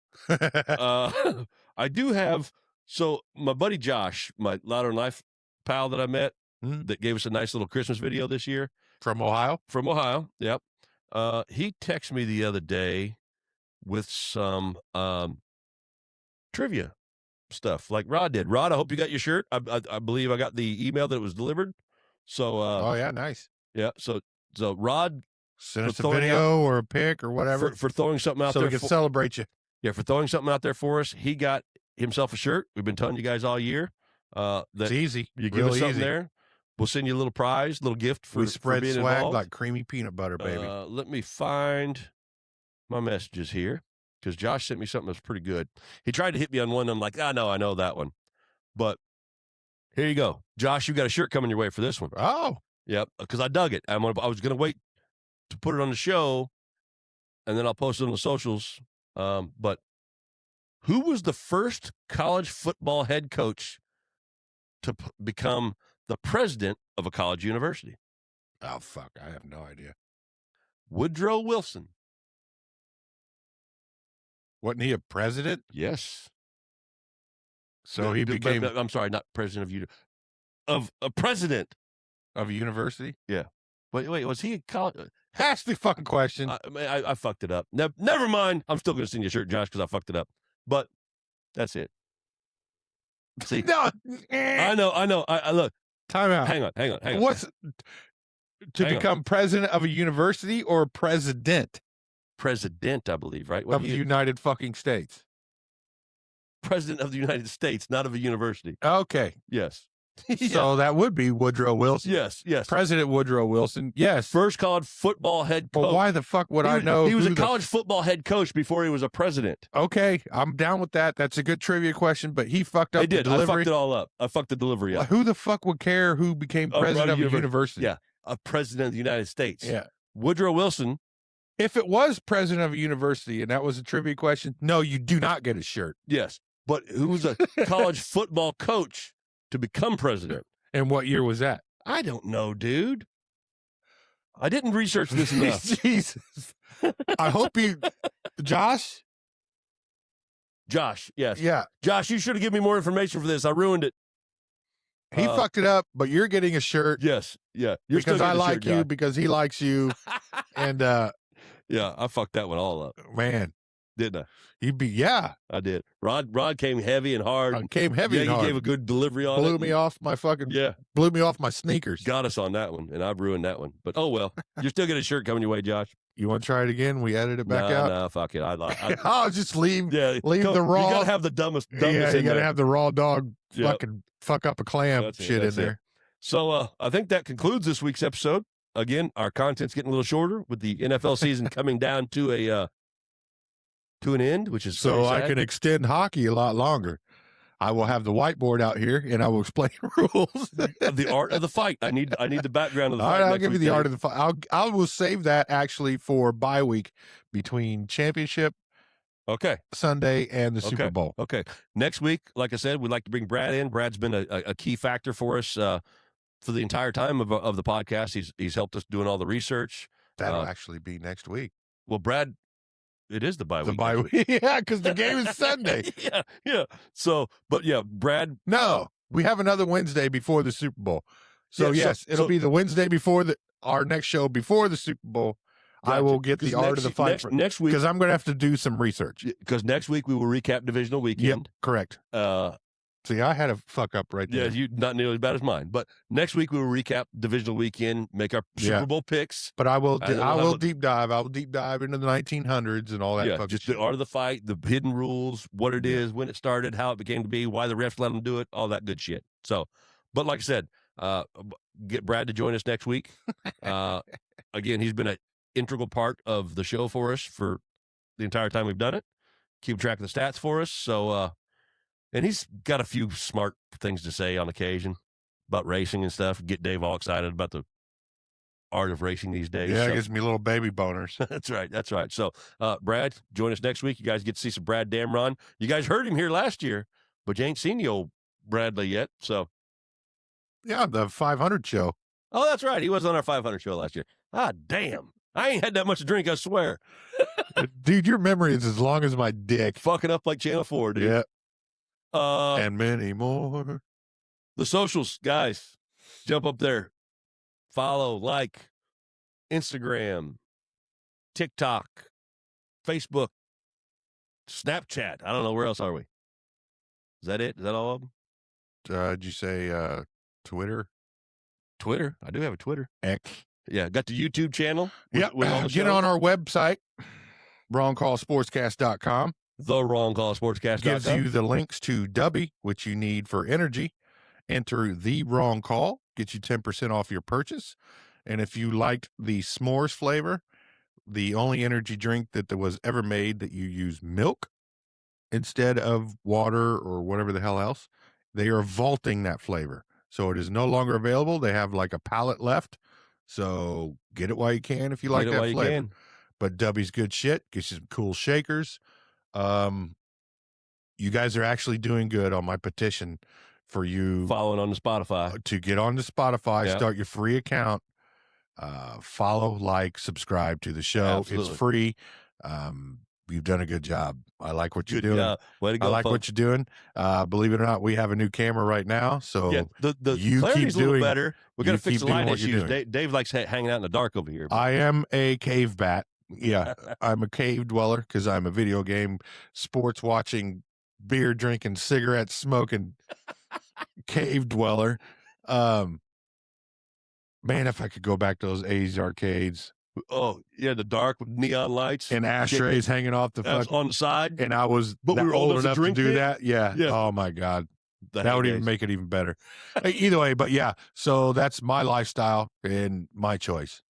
I do have, so my buddy Josh, my Louder Than Life pal that I met, that gave us a nice little Christmas video this year. From Ohio? From Ohio, yep. He texted me the other day with some trivia stuff like Rod did. Rod, I hope you got your shirt. I believe I got the email that it was delivered. So oh yeah, nice. Yeah, so Rod send us a video or a pic or whatever for throwing something out so there. So we can celebrate you. Yeah, for throwing something out there for us. He got himself a shirt. We've been telling you guys all year. It's easy. You give us something there. We'll send you a little prize, little gift for, we spread for being swag involved. like creamy peanut butter, baby. Let me find my messages here because Josh sent me something that's pretty good. He tried to hit me on one. I'm like, no, I know that one. But here you go. Josh, you got a shirt coming your way for this one. Oh. Yep, because I dug it. I was going to wait to put it on the show, and then I'll post it on the socials. But who was the first college football head coach to become the president of a college university? Oh, fuck. I have no idea. Woodrow Wilson. Wasn't he a president? Yes. So he became... I'm sorry, not president of a president. Of a university? Yeah. Wait, was he a college? Ask the fucking question. I fucked it up. Never mind. I'm still going to send you a shirt, Josh, because I fucked it up. But that's it. See? No. I know. I look. Time out. Hang on. What's to become president of a university or president? President, I believe, right? Of the United fucking States. President of the United States, not of a university. Okay. Yes. So that would be Woodrow Wilson. Yes. President Woodrow Wilson. Yes. First college football head coach. But why the fuck would I know? He was a college football head coach before he was a president. Okay, I'm down with that. That's a good trivia question, but he fucked up the delivery. I fucked it all up. I fucked the delivery up. Who the fuck would care who became president of a university? Yeah, a president of the United States. Yeah. Woodrow Wilson. If it was president of a university and that was a trivia question, no, you do not get a shirt. Yes, but who was a college football coach to become president? And what year was that? I don't know, dude. I didn't research this enough. Jesus. I hope Josh, yes. Yeah. Josh, you should have given me more information for this. I ruined it. He fucked it up, but you're getting a shirt. Yes. Yeah. Because I like you, because he likes you. And yeah, I fucked that one all up. Man. Didn't I? I did. Rod came heavy and hard. I came heavy and hard. He gave a good delivery on it. Blew me off my sneakers. Got us on that one, and I ruined that one. But oh well, you're still getting a shirt coming your way, Josh. You want to try it again? We edit it back out? No, fuck it. I'll just leave the raw. You gotta have the dumbest Yeah, you gotta have the raw dog Yep. fucking fuck up a clam That's shit in it. there. So I think that concludes this week's episode. Again, our content's getting a little shorter with the NFL season coming down to an end, which is so sad. I can extend hockey a lot longer. I will have the whiteboard out here and I will explain rules. The art of the fight. I need the background of the All fight. right, I'll give you the art of the fight. I will save that actually for bye week between championship Sunday and the Super Bowl. Okay. Next week, like I said, we'd like to bring Brad in. Brad's been a key factor for us for the entire time of the podcast. He's helped us doing all the research. That'll actually be next week. Well, Brad, it is the bye week. The bye week. Yeah, because the game is Sunday. Yeah. So, but yeah, Brad. No, we have another Wednesday before the Super Bowl. So yes, it'll be the Wednesday before our next show before the Super Bowl. Gotcha. I will get the art of the fight next week because I'm going to have to do some research. Because next week we will recap divisional weekend. Yep, correct. See, I had a fuck up right there. Yeah, you not nearly as bad as mine. But next week we will recap divisional weekend, make our Super Bowl picks. But I will deep dive. I will deep dive into the 1900s and all that. Yeah, just shit. The art of the fight, the hidden rules, what it is, when it started, how it became to be, why the refs let them do it, all that good shit. So, but like I said, get Brad to join us next week. Again, he's been an integral part of the show for us for the entire time we've done it. Keep track of the stats for us. So, and he's got a few smart things to say on occasion about racing and stuff. Get Dave all excited about the art of racing these days. Yeah, it gives me little baby boners. That's right. So, Brad, join us next week. You guys get to see some Brad Damron. You guys heard him here last year, but you ain't seen the old Bradley yet. So, yeah, the 500 show. Oh, that's right. He was on our 500 show last year. Ah, damn. I ain't had that much to drink, I swear. Dude, your memory is as long as my dick. Fucking up like Channel 4, dude. Yeah. And many more. The socials, guys, jump up there. Follow, like, Instagram, TikTok, Facebook, Snapchat. I don't know. Where else are we? Is that it? Is that all of them? Did you say Twitter? Twitter. I do have a Twitter. X. Yeah, got the YouTube channel. Get on our website, wrongcallsportscast.com. The Wrong Call Sportscast gives you the links to Dubby, which you need for energy. Enter the wrong call, get you 10% off your purchase. And if you liked the s'mores flavor, the only energy drink that was ever made that you use milk instead of water or whatever the hell else, they are vaulting that flavor. So it is no longer available. They have like a pallet left. So get it while you can if you like that flavor. But Dubby's good shit. Gets you some cool shakers. You guys are actually doing good on my petition for you following on the Spotify to get on the Spotify, start your free account, follow, like, subscribe to the show. Absolutely. It's free. You've done a good job. I like what you're doing. Way to go, I like what you're doing. Believe it or not, we have a new camera right now. So the you clarity's keep a little doing better. We're going to fix the light issues. Doing. Dave likes hanging out in the dark over here. I am a cave bat. Yeah, I'm a cave dweller because I'm a video game, sports watching, beer drinking, cigarette smoking cave dweller. Man, if I could go back to those 80s arcades. Oh, yeah, the dark with neon lights. And ashtrays hanging off the on the side. And I was we were old enough to do that. Yeah. Oh, my God. That would even make it even better. Either way, but yeah, so that's my lifestyle and my choice.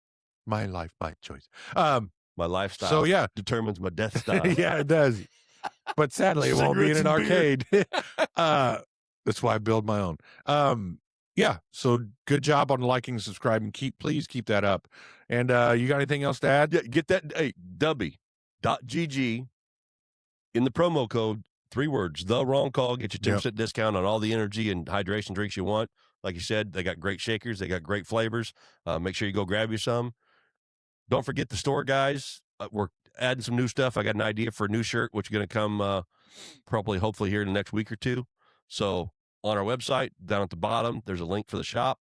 My life, my choice. My lifestyle So yeah, determines my death style. yeah, it does. But sadly, it won't be in an arcade. That's why I build my own. Yeah, so good job on liking and subscribing. Please keep that up. And you got anything else to add? Yeah, get that. Hey, Dubby.gg in the promo code, 3 words, the wrong call, get you 10% discount on all the energy and hydration drinks you want. Like you said, they got great shakers. They got great flavors. Make sure you go grab you some. Don't forget the store, guys. We're adding some new stuff. I got an idea for a new shirt, which is going to come hopefully here in the next week or two. So on our website, down at the bottom, there's a link for the shop.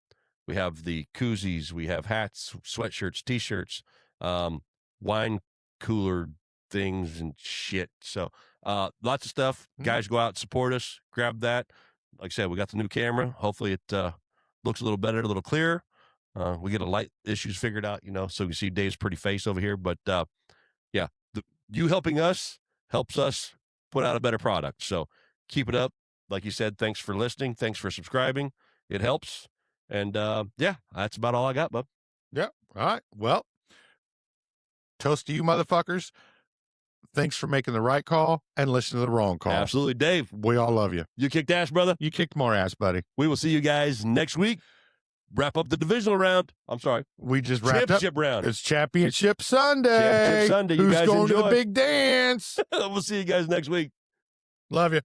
We have the koozies. We have hats, sweatshirts, T-shirts, wine cooler things and shit. So lots of stuff. Guys, go out and support us. Grab that. Like I said, we got the new camera. Hopefully it looks a little better, a little clearer. We get a light issues figured out, so you see Dave's pretty face over here. But yeah, you helping us helps us put out a better product. So keep it up. Like you said, thanks for listening. Thanks for subscribing. It helps. And yeah, that's about all I got, bub. Yeah. All right. Well, toast to you motherfuckers. Thanks for making the right call and listening to the wrong call. Absolutely, Dave. We all love you. You kicked ass, brother. You kicked more ass, buddy. We will see you guys next week. Wrap up the divisional round. I'm sorry. We just wrapped up. Championship round. It's Championship Sunday. Championship Sunday. You Who's guys going enjoy. to the big dance? We'll see you guys next week. Love you.